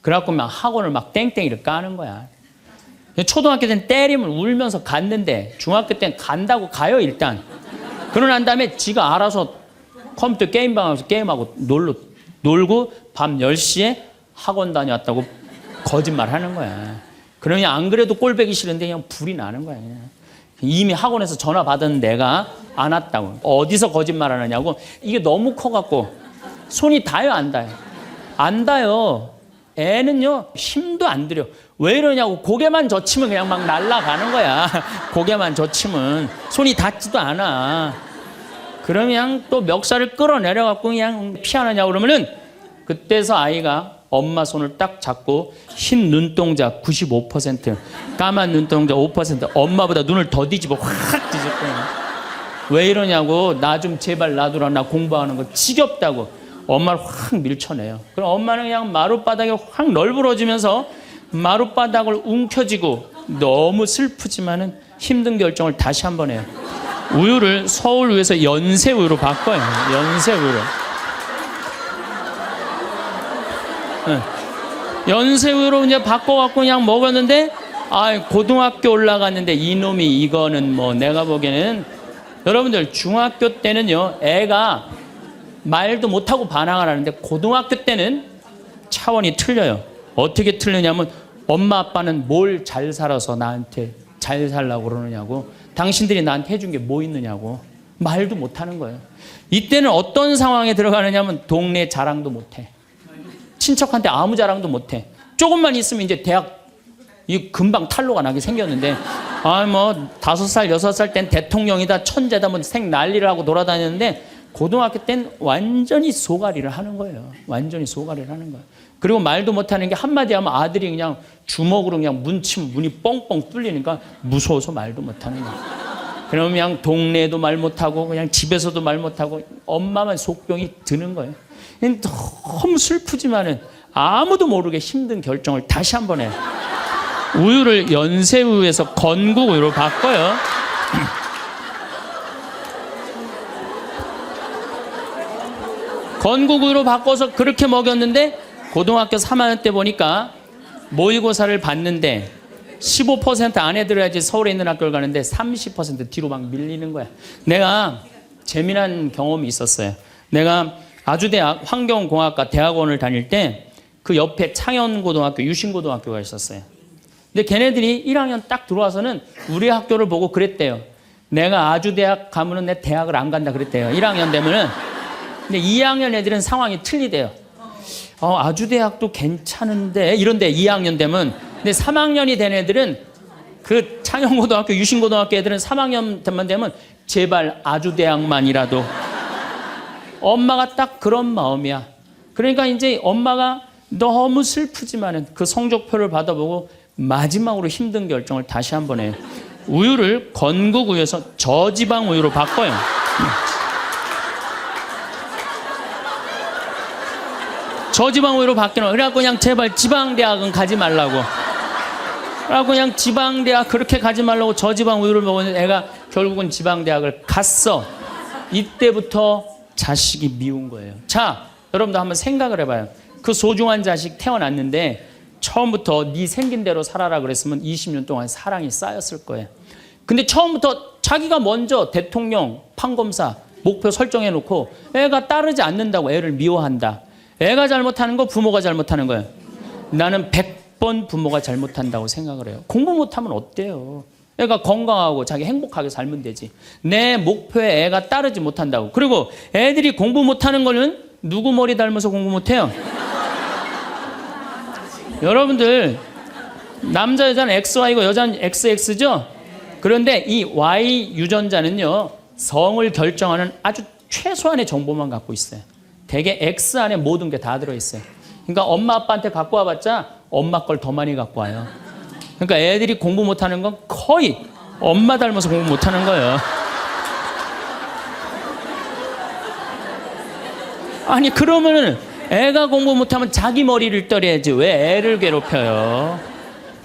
A: 그래갖고 막 학원을 막 땡땡이를 까는 거야. 초등학교 때는 때리면 울면서 갔는데 중학교 때는 간다고 가요 일단. 그러고 난 다음에 지가 알아서 컴퓨터 게임방에서 게임하고 놀고 밤 10시에 학원 다녀왔다고 거짓말 하는 거야. 그러면 안 그래도 꼴보기 싫은데 그냥 불이 나는 거야. 이미 학원에서 전화 받은 내가 안 왔다고. 어디서 거짓말 하느냐고. 이게 너무 커갖고 손이 닿아요 안 닿아요? 안 닿아요. 애는요 힘도 안 들여. 왜 이러냐고. 고개만 젖히면 그냥 막 날아가는 거야. 고개만 젖히면 손이 닿지도 않아. 그러면 또 멱살을 끌어내려갖고 그냥 피하느냐고 그러면은 그때서 아이가 엄마 손을 딱 잡고 흰 눈동자 95%, 까만 눈동자 5%, 엄마보다 눈을 더 뒤집어 확 뒤집고. 왜 이러냐고. 나 좀 제발 놔두라. 나 공부하는 거 지겹다고. 엄마를 확 밀쳐내요. 그럼 엄마는 그냥 마룻바닥에 확 널브러지면서 마룻바닥을 움켜쥐고 너무 슬프지만은 힘든 결정을 다시 한번 해요. 우유를 서울 우유에서 연세 우유로 바꿔요. 연세 우유로. 연세 우유로 이제 바꿔갖고 그냥 먹었는데 고등학교 올라갔는데 이놈이 이거는 뭐 내가 보기에는 여러분들 중학교 때는요 애가 말도 못하고 반항을 하는데 고등학교 때는 차원이 틀려요. 어떻게 틀리냐면 엄마 아빠는 뭘 잘 살아서 나한테 잘 살라고 그러느냐고. 당신들이 나한테 해준 게 뭐 있느냐고. 말도 못하는 거예요. 이때는 어떤 상황에 들어가느냐면 동네 자랑도 못해. 친척한테 아무 자랑도 못해. 조금만 있으면 이제 대학 금방 탈로가 나게 생겼는데 5살 6살 땐 대통령이다 천재다 뭐 생 난리를 하고 돌아다녔는데 고등학교 땐 완전히 소가리를 하는 거예요. 완전히 소가리를 하는 거예요. 그리고 말도 못하는 게 한마디 하면 아들이 그냥 주먹으로 그냥 문이 뻥뻥 뚫리니까 무서워서 말도 못하는 거예요. 그러면 그냥 동네에도 말 못하고 그냥 집에서도 말 못하고 엄마만 속병이 드는 거예요. 너무 슬프지만은 아무도 모르게 힘든 결정을 다시 한 번 해요. 우유를 연세우유에서 건국우유로 바꿔요. 건국우유로 바꿔서 그렇게 먹였는데 고등학교 3학년 때 보니까 모의고사를 봤는데 15% 안에 들어야지 서울에 있는 학교를 가는데 30% 뒤로 막 밀리는 거야. 내가 재미난 경험이 있었어요. 내가 아주대학 환경공학과 대학원을 다닐 때 그 옆에 창현고등학교, 유신고등학교가 있었어요. 근데 걔네들이 1학년 딱 들어와서는 우리 학교를 보고 그랬대요. 내가 아주대학 가면은 내 대학을 안 간다 그랬대요. 1학년 되면은. 근데 2학년 애들은 상황이 틀리대요. 아주대학도 괜찮은데 이런데 2학년 되면. 근데 3학년이 된 애들은 그 창현고등학교, 유신고등학교 애들은 3학년 되면 제발 아주대학만이라도. 엄마가 딱 그런 마음이야. 그러니까 이제 엄마가 너무 슬프지만은 그 성적표를 받아보고 마지막으로 힘든 결정을 다시 한번 해요. 우유를 건국우유에서 저지방 우유로 바꿔요. 저지방 우유로 바뀌는. 그래갖고 그냥 제발 지방대학은 가지 말라고. 그래갖고 그냥 지방대학 그렇게 가지 말라고 저지방 우유를 먹었는데 애가 결국은 지방대학을 갔어. 이때부터 자식이 미운 거예요. 자, 여러분도 한번 생각을 해봐요. 그 소중한 자식 태어났는데 처음부터 네 생긴 대로 살아라 그랬으면 20년 동안 사랑이 쌓였을 거예요. 근데 처음부터 자기가 먼저 대통령, 판검사 목표 설정해놓고 애가 따르지 않는다고 애를 미워한다. 애가 잘못하는 거 부모가 잘못하는 거예요. 나는 100번 부모가 잘못한다고 생각을 해요. 공부 못하면 어때요? 애가 건강하고 자기 행복하게 살면 되지. 내 목표에 애가 따르지 못한다고. 그리고 애들이 공부 못하는 거는 누구 머리 닮아서 공부 못해요? 여러분들 남자 여자는 XY고 여자는 XX죠? 그런데 이 Y 유전자는요 성을 결정하는 아주 최소한의 정보만 갖고 있어요. 대개 X 안에 모든 게 다 들어있어요. 그러니까 엄마 아빠한테 갖고 와봤자 엄마 걸 더 많이 갖고 와요. 그러니까 애들이 공부 못하는 건 거의 엄마 닮아서 공부 못하는 거예요. 아니 그러면은 애가 공부 못하면 자기 머리를 떨어야지 왜 애를 괴롭혀요?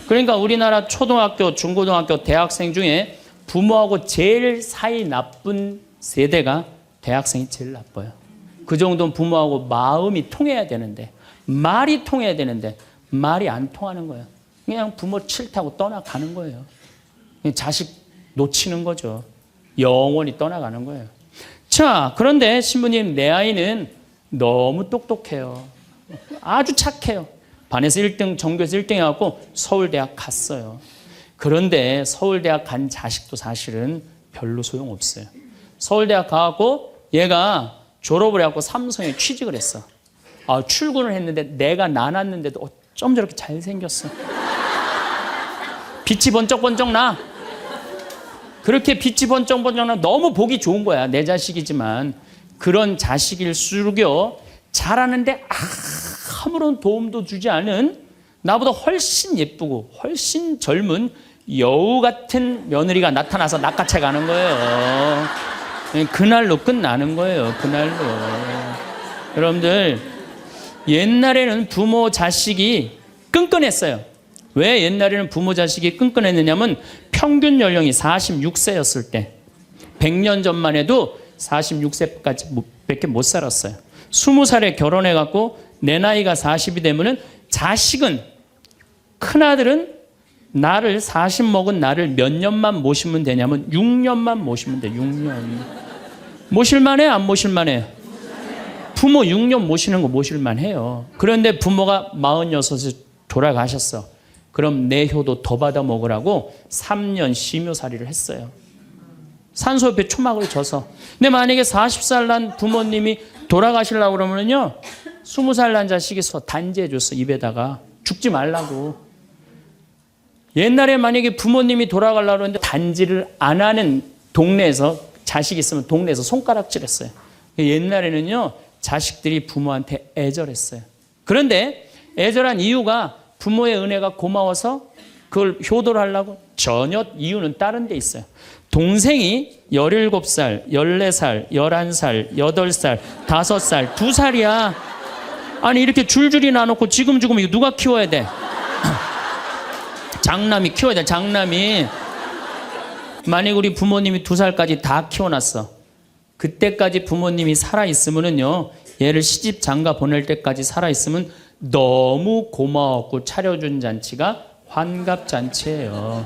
A: 그러니까 우리나라 초등학교, 중고등학교, 대학생 중에 부모하고 제일 사이 나쁜 세대가 대학생이 제일 나빠요. 그 정도는 부모하고 마음이 통해야 되는데 말이 통해야 되는데 말이 안 통하는 거예요. 그냥 부모 싫다고 떠나가는 거예요. 자식 놓치는 거죠. 영원히 떠나가는 거예요. 자, 그런데 신부님 내 아이는 너무 똑똑해요. 아주 착해요. 반에서 1등, 전교에서 1등 해갖고 서울대학 갔어요. 그런데 서울대학 간 자식도 사실은 별로 소용없어요. 서울대학 가갖고 얘가 졸업을 해갖고 삼성에 취직을 했어. 출근을 했는데 내가 나눴는데도 어쩜 저렇게 잘생겼어. 빛이 번쩍번쩍 나. 그렇게 빛이 번쩍번쩍 나. 너무 보기 좋은 거야. 내 자식이지만. 그런 자식일수록요 잘하는데 아무런 도움도 주지 않은 나보다 훨씬 예쁘고 훨씬 젊은 여우 같은 며느리가 나타나서 낚아채 가는 거예요. 그날로 끝나는 거예요. 그날로. 여러분들 옛날에는 부모 자식이 끈끈했어요. 왜 옛날에는 부모 자식이 끈끈했느냐면 평균 연령이 46세였을 때 100년 전만 해도 46세까지 밖에 못 살았어요. 20살에 결혼해갖고 내 나이가 40이 되면은 자식은 큰아들은 나를 40 먹은 나를 몇 년만 모시면 되냐면 6년만 모시면 돼. 6년. 모실만해? 안 모실만해? 부모 6년 모시는 거 모실만해요. 그런데 부모가 46에 돌아가셨어. 그럼 내 효도 더 받아 먹으라고 3년 심효살이를 했어요. 산소협회 초막을 져서. 근데 만약에 40살 난 부모님이 돌아가시려고 그러면요 20살 난 자식이 단지해줬어. 입에다가 죽지 말라고. 옛날에 만약에 부모님이 돌아가려고 그러는데 단지를 안 하는 동네에서 자식이 있으면 동네에서 손가락질했어요. 옛날에는요, 자식들이 부모한테 애절했어요. 그런데 애절한 이유가 부모의 은혜가 고마워서 그걸 효도를 하려고? 전혀 이유는 다른 데 있어요. 동생이 17살, 14살, 11살, 8살, 5살, 2살이야. 아니 이렇게 줄줄이 나놓고 지금 이거 누가 키워야 돼? 장남이 키워야 돼. 장남이. 만약 우리 부모님이 2살까지 다 키워놨어. 그때까지 부모님이 살아있으면요, 얘를 시집 장가 보낼 때까지 살아있으면 너무 고마웠고 차려준 잔치가 환갑잔치예요.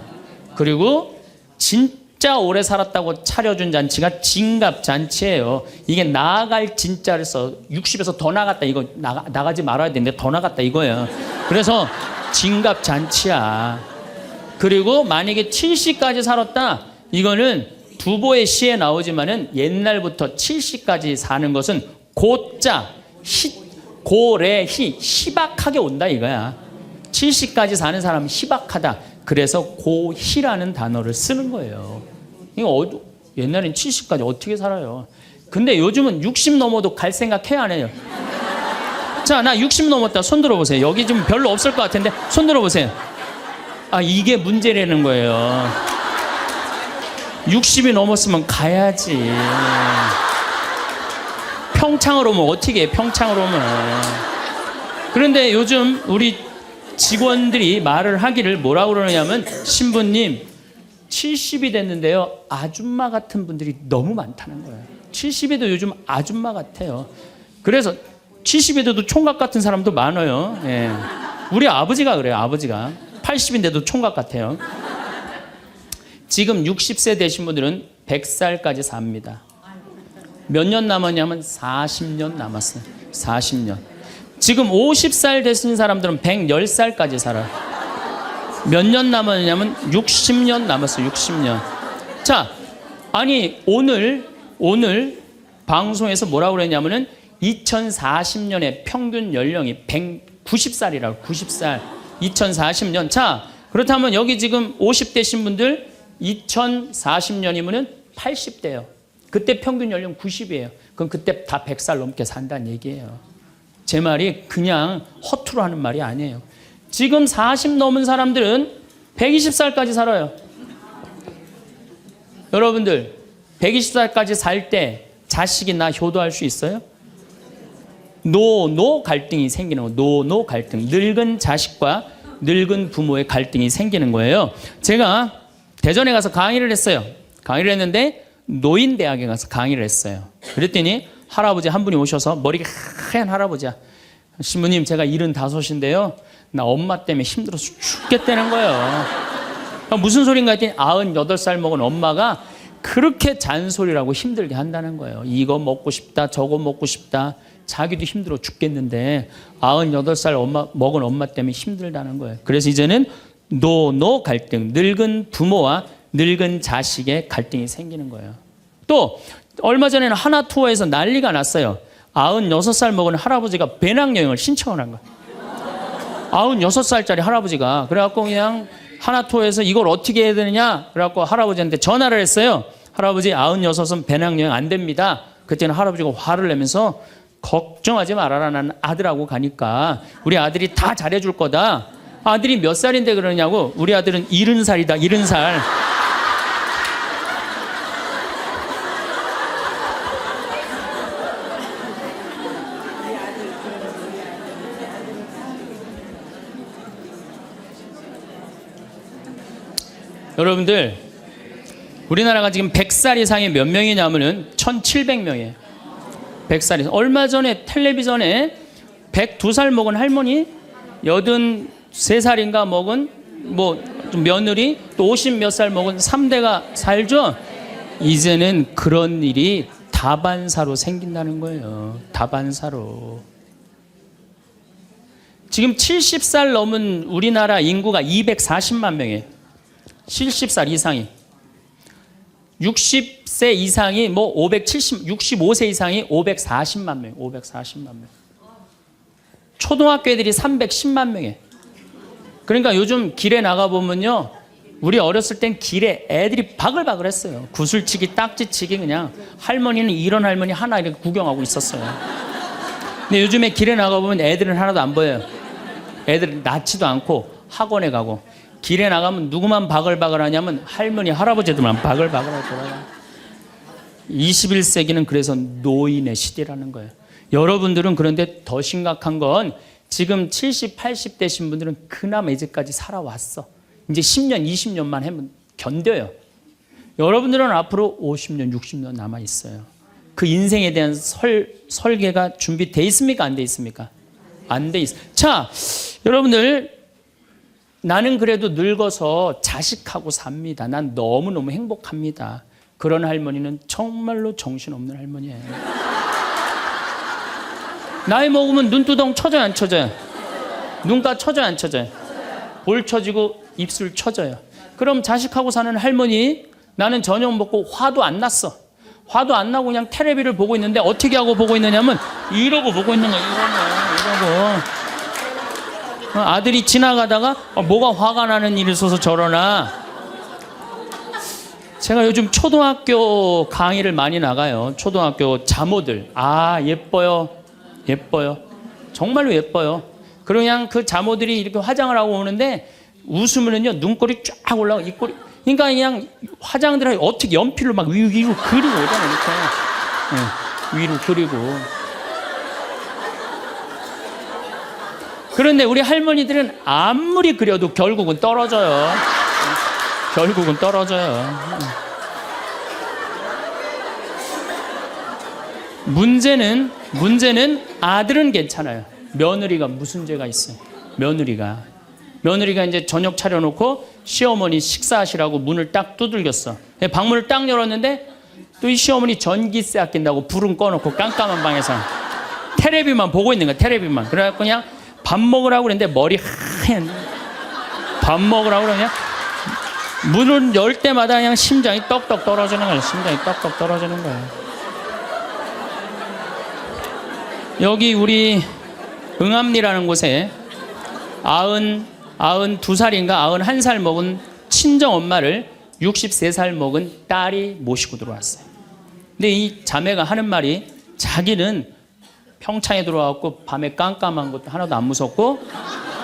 A: 그리고 진짜 오래 살았다고 차려준 잔치가 진갑잔치예요. 이게 나아갈 진짜를 써. 60에서 더 나갔다. 이거 나가지 말아야 되는데 더 나갔다 이거예요. 그래서 진갑잔치야. 그리고 만약에 70까지 살았다. 이거는 두보의 시에 나오지만은 옛날부터 70까지 사는 것은 고자, 고래희, 희박하게 온다 이거야. 70까지 사는 사람은 희박하다. 그래서 고희라는 단어를 쓰는 거예요. 이거 옛날엔 70까지 어떻게 살아요? 근데 요즘은 60 넘어도 갈 생각 해야 안 해요? 자, 나 60 넘었다. 손 들어보세요. 여기 좀 별로 없을 것 같은데 손 들어보세요. 아, 이게 문제라는 거예요. 60이 넘었으면 가야지. 평창으로 오면 어떻게 해? 평창으로 오면. 그런데 요즘 우리 직원들이 말을 하기를 뭐라고 그러냐면, 신부님 70이 됐는데요, 아줌마 같은 분들이 너무 많다는 거예요. 70에도 요즘 아줌마 같아요. 그래서 70에도 총각 같은 사람도 많아요. 예. 우리 아버지가 그래요. 아버지가 80인데도 총각 같아요. 지금 60세 되신 분들은 100살까지 삽니다. 몇 년 남았냐면 40년 남았어요. 40년. 지금 50살 되신 사람들은 110살까지 살아요. 몇 년 남았냐면 60년 남았어요. 60년. 자, 아니 오늘 방송에서 뭐라고 그랬냐면은 2040년에 평균 연령이 190살이라고. 90살. 2040년. 자, 그렇다면 여기 지금 50대신 분들 2040년이면은 80대예요. 그때 평균 연령 90이에요. 그럼 그때 다 100살 넘게 산다는 얘기예요. 제 말이 그냥 허투루 하는 말이 아니에요. 지금 40 넘은 사람들은 120살까지 살아요. 여러분들 120살까지 살 때 자식이 나 효도할 수 있어요? 노 갈등이 생기는 거예요. 노 갈등. 늙은 자식과 늙은 부모의 갈등이 생기는 거예요. 제가 대전에 가서 강의를 했어요. 강의를 했는데 노인대학에 가서 강의를 했어요. 그랬더니 할아버지 한 분이 오셔서, 머리가 하얀 할아버지야. 신부님, 제가 75인데요. 나 엄마 때문에 힘들어서 죽겠다는 거예요. 무슨 소린가 했더니 98살 먹은 엄마가 그렇게 잔소리라고 힘들게 한다는 거예요. 이거 먹고 싶다, 저거 먹고 싶다. 자기도 힘들어 죽겠는데 98살 먹은 엄마 때문에 힘들다는 거예요. 그래서 이제는 노 갈등, 늙은 부모와 늙은 자식의 갈등이 생기는 거예요. 또 얼마 전에는 하나 투어에서 난리가 났어요. 96살 먹은 할아버지가 배낭여행을 신청을 한 거예요. 96살짜리 할아버지가. 그래갖고 그냥 하나 투어에서 이걸 어떻게 해야 되느냐, 그래갖고 할아버지한테 전화를 했어요. 할아버지 96은 배낭여행 안 됩니다. 그때는 할아버지가 화를 내면서, 걱정하지 말아라, 난 아들하고 가니까 우리 아들이 다 잘해줄 거다. 아들이 몇 살인데 그러냐고. 우리 아들은 70살이다 70살. 여러분들, 우리나라가 지금 100살 이상이 몇 명이냐면은 1700명이에요 100살 이상. 얼마 전에 텔레비전에 102살 먹은 할머니, 83살인가 먹은 며느리, 또 50 몇 살 먹은 3대가 살죠. 이제는 그런 일이 다반사로 생긴다는 거예요. 다반사로. 지금 70살 넘은 우리나라 인구가 240만 명이에요. 70살 이상이. 60세 이상이 65세 이상이 540만 명. 540만 명. 초등학교 애들이 310만 명이에요. 그러니까 요즘 길에 나가보면요, 우리 어렸을 땐 길에 애들이 바글바글 했어요. 구슬치기, 딱지치기 그냥. 할머니는 이런 할머니 하나 이렇게 구경하고 있었어요. 근데 요즘에 길에 나가보면 애들은 하나도 안 보여요. 애들은 낳지도 않고 학원에 가고. 길에 나가면 누구만 바글바글 하냐면 할머니, 할아버지들만 바글바글 돌아가요. 21세기는 그래서 노인의 시대라는 거예요. 여러분들은 그런데 더 심각한 건 지금 70, 80 되신 분들은 그나마 이제까지 살아왔어. 이제 10년, 20년만 하면 견뎌요. 여러분들은 앞으로 50년, 60년 남아있어요. 그 인생에 대한 설계가 준비되어 있습니까? 안 돼 있습니까? 안 돼 있어요. 자, 여러분들, 나는 그래도 늙어서 자식하고 삽니다. 난 너무너무 행복합니다. 그런 할머니는 정말로 정신없는 할머니예요. 나이 먹으면 눈두덩 쳐져요, 안 쳐져요? 눈가 쳐져요, 안 쳐져요? 볼 쳐지고 입술 쳐져요. 그럼 자식하고 사는 할머니, 나는 저녁 먹고 화도 안 났어. 화도 안 나고 그냥 텔레비를 보고 있는데 어떻게 하고 보고 있느냐면 이러고 보고 있는 거야. 이러고. 아들이 지나가다가 뭐가 화가 나는 일이 있어서 저러나. 제가 요즘 초등학교 강의를 많이 나가요. 초등학교 자모들. 아, 예뻐요. 예뻐요. 정말로 예뻐요. 그냥 그 자모들이 이렇게 화장을 하고 오는데 웃으면은요, 눈꼬리 쫙 올라가, 입꼬리. 그러니까 그냥 화장들이 어떻게 연필로 막 위로 그리고 오잖아요. 이렇게. 네, 위로 그리고. 그런데 우리 할머니들은 아무리 그려도 결국은 떨어져요. 결국은 떨어져요. 문제는 아들은 괜찮아요. 며느리가 무슨 죄가 있어요? 며느리가 이제 저녁 차려놓고 시어머니 식사하시라고 문을 딱 두들겼어. 방문을 딱 열었는데 또 이 시어머니 전기세 아낀다고 불은 꺼놓고 깜깜한 방에서 텔레비만 보고 있는 거야. 텔레비만. 그래갖고 그냥 밥 먹으라고 그랬는데 머리 하얀. 밥 먹으라고 그러냐? 문을 열 때마다 그냥 심장이 떡떡 떨어지는 거야. 심장이 떡떡 떨어지는 거야. 여기 우리 응암리라는 곳에 92살인가 91살 먹은 친정 엄마를 63살 먹은 딸이 모시고 들어왔어요. 근데 이 자매가 하는 말이 자기는 평창에 들어와갖고 밤에 깜깜한 것도 하나도 안 무섭고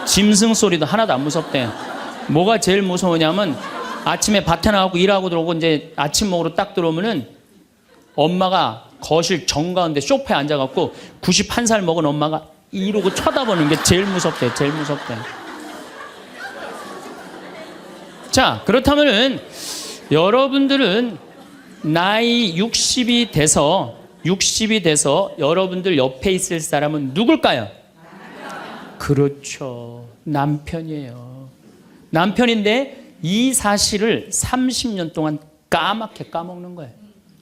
A: 짐승 소리도 하나도 안 무섭대. 뭐가 제일 무서우냐면 아침에 밭에 나가고 일하고 들어오고 이제 아침 먹으러 딱 들어오면은 엄마가 거실 정가운데 소파에 앉아갖고 91살 먹은 엄마가 이러고 쳐다보는 게 제일 무섭대. 제일 무섭대. 자, 그렇다면은 여러분들은 나이 60이 돼서 여러분들 옆에 있을 사람은 누굴까요? 그렇죠. 남편이에요. 남편인데 이 사실을 30년 동안 까맣게 까먹는 거예요.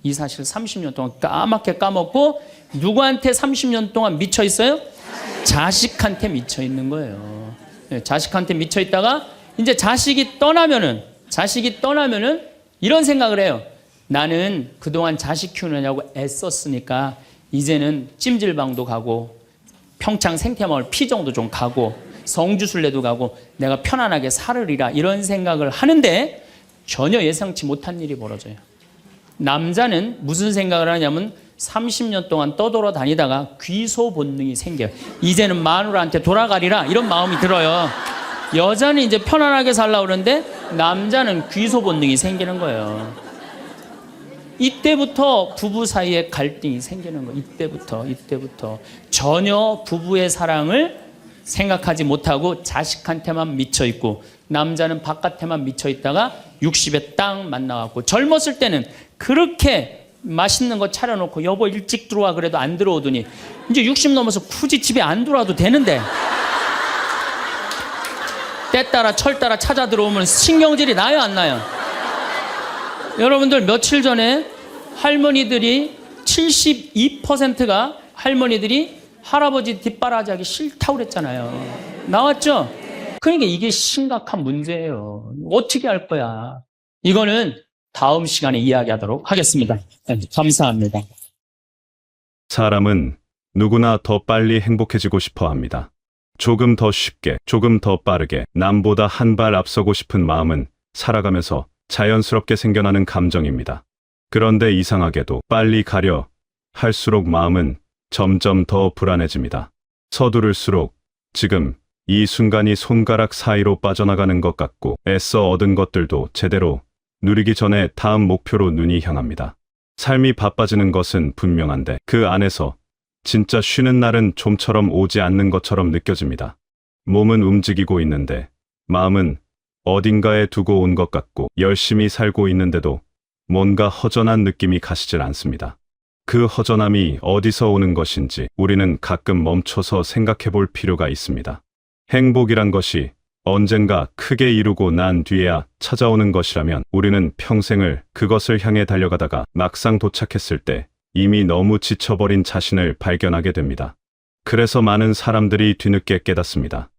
A: 이 사실을 30년 동안 까맣게 까먹고 누구한테 30년 동안 미쳐 있어요? 자식한테 미쳐 있는 거예요. 네, 자식한테 미쳐 있다가 이제 자식이 떠나면은 이런 생각을 해요. 나는 그동안 자식 키우느냐고 애썼으니까 이제는 찜질방도 가고 평창 생태마을 피정도 좀 가고 성주순례도 가고 내가 편안하게 살으리라 이런 생각을 하는데 전혀 예상치 못한 일이 벌어져요. 남자는 무슨 생각을 하냐면 30년 동안 떠돌아다니다가 귀소 본능이 생겨요. 이제는 마누라한테 돌아가리라 이런 마음이 들어요. 여자는 이제 편안하게 살려고 그러는데 남자는 귀소 본능이 생기는 거예요. 이때부터 부부 사이에 갈등이 생기는 거예요. 이때부터 전혀 부부의 사랑을 생각하지 못하고 자식한테만 미쳐있고 남자는 바깥에만 미쳐있다가 60에 딱 만나갖고 젊었을 때는 그렇게 맛있는 거 차려놓고 여보 일찍 들어와 그래도 안 들어오더니 이제 60 넘어서 굳이 집에 안 들어와도 되는데 때 따라 철 따라 찾아 들어오면 신경질이 나요 안 나요? 여러분들 며칠 전에 할머니들이 72%가 할머니들이 할아버지 뒷바라지하기 싫다고 그랬잖아요. 나왔죠? 그러니까 이게 심각한 문제예요. 어떻게 할 거야? 이거는 다음 시간에 이야기하도록 하겠습니다. 네, 감사합니다.
B: 사람은 누구나 더 빨리 행복해지고 싶어 합니다. 조금 더 쉽게, 조금 더 빠르게, 남보다 한 발 앞서고 싶은 마음은 살아가면서 자연스럽게 생겨나는 감정입니다. 그런데 이상하게도 빨리 가려 할수록 마음은 점점 더 불안해집니다. 서두를수록 지금 이 순간이 손가락 사이로 빠져나가는 것 같고 애써 얻은 것들도 제대로 누리기 전에 다음 목표로 눈이 향합니다. 삶이 바빠지는 것은 분명한데 그 안에서 진짜 쉬는 날은 좀처럼 오지 않는 것처럼 느껴집니다. 몸은 움직이고 있는데 마음은 어딘가에 두고 온 것 같고 열심히 살고 있는데도 뭔가 허전한 느낌이 가시질 않습니다. 그 허전함이 어디서 오는 것인지 우리는 가끔 멈춰서 생각해 볼 필요가 있습니다. 행복이란 것이 언젠가 크게 이루고 난 뒤에야 찾아오는 것이라면 우리는 평생을 그것을 향해 달려가다가 막상 도착했을 때 이미 너무 지쳐버린 자신을 발견하게 됩니다. 그래서 많은 사람들이 뒤늦게 깨닫습니다.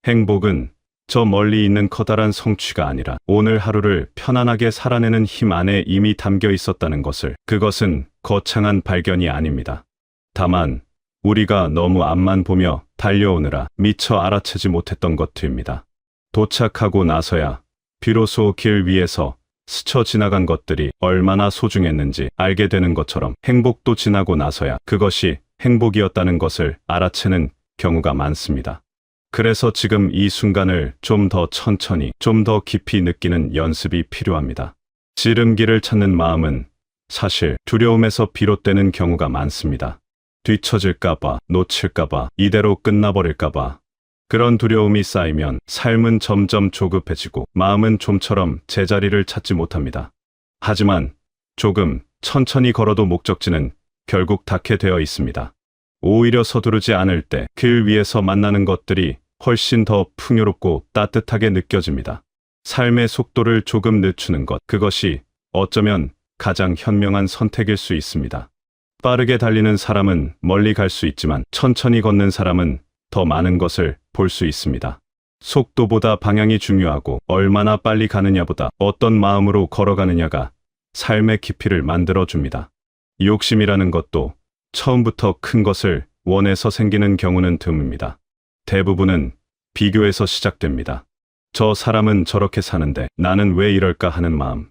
B: 행복은 저 멀리 있는 커다란 성취가 아니라 오늘 하루를 편안하게 살아내는 힘 안에 이미 담겨 있었다는 것을. 그것은 거창한 발견이 아닙니다. 다만 우리가 너무 앞만 보며 달려오느라 미처 알아채지 못했던 것들입니다. 도착하고 나서야 비로소 길 위에서 스쳐 지나간 것들이 얼마나 소중했는지 알게 되는 것처럼 행복도 지나고 나서야 그것이 행복이었다는 것을 알아채는 경우가 많습니다. 그래서 지금 이 순간을 좀 더 천천히, 좀 더 깊이 느끼는 연습이 필요합니다. 지름길을 찾는 마음은 사실 두려움에서 비롯되는 경우가 많습니다. 뒤처질까봐, 놓칠까봐, 이대로 끝나버릴까봐. 그런 두려움이 쌓이면 삶은 점점 조급해지고 마음은 좀처럼 제자리를 찾지 못합니다. 하지만 조금 천천히 걸어도 목적지는 결국 닿게 되어 있습니다. 오히려 서두르지 않을 때 길 위에서 만나는 것들이 훨씬 더 풍요롭고 따뜻하게 느껴집니다. 삶의 속도를 조금 늦추는 것, 그것이 어쩌면 가장 현명한 선택일 수 있습니다. 빠르게 달리는 사람은 멀리 갈 수 있지만 천천히 걷는 사람은 더 많은 것을 볼 수 있습니다. 속도보다 방향이 중요하고 얼마나 빨리 가느냐보다 어떤 마음으로 걸어가느냐가 삶의 깊이를 만들어줍니다. 욕심이라는 것도 처음부터 큰 것을 원해서 생기는 경우는 드뭅니다. 대부분은 비교에서 시작됩니다. 저 사람은 저렇게 사는데 나는 왜 이럴까 하는 마음.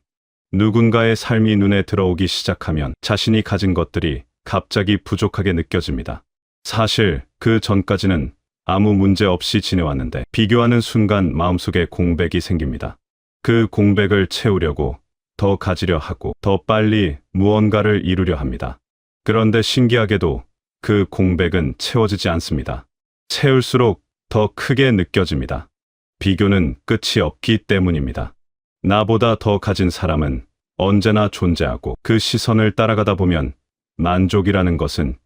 B: 누군가의 삶이 눈에 들어오기 시작하면 자신이 가진 것들이 갑자기 부족하게 느껴집니다. 사실 그 전까지는 아무 문제 없이 지내왔는데 비교하는 순간 마음속에 공백이 생깁니다. 그 공백을 채우려고 더 가지려 하고 더 빨리 무언가를 이루려 합니다. 그런데 신기하게도 그 공백은 채워지지 않습니다. 채울수록 더 크게 느껴집니다. 비교는 끝이 없기 때문입니다. 나보다 더 가진 사람은 언제나 존재하고 그 시선을 따라가다 보면 만족이라는 것은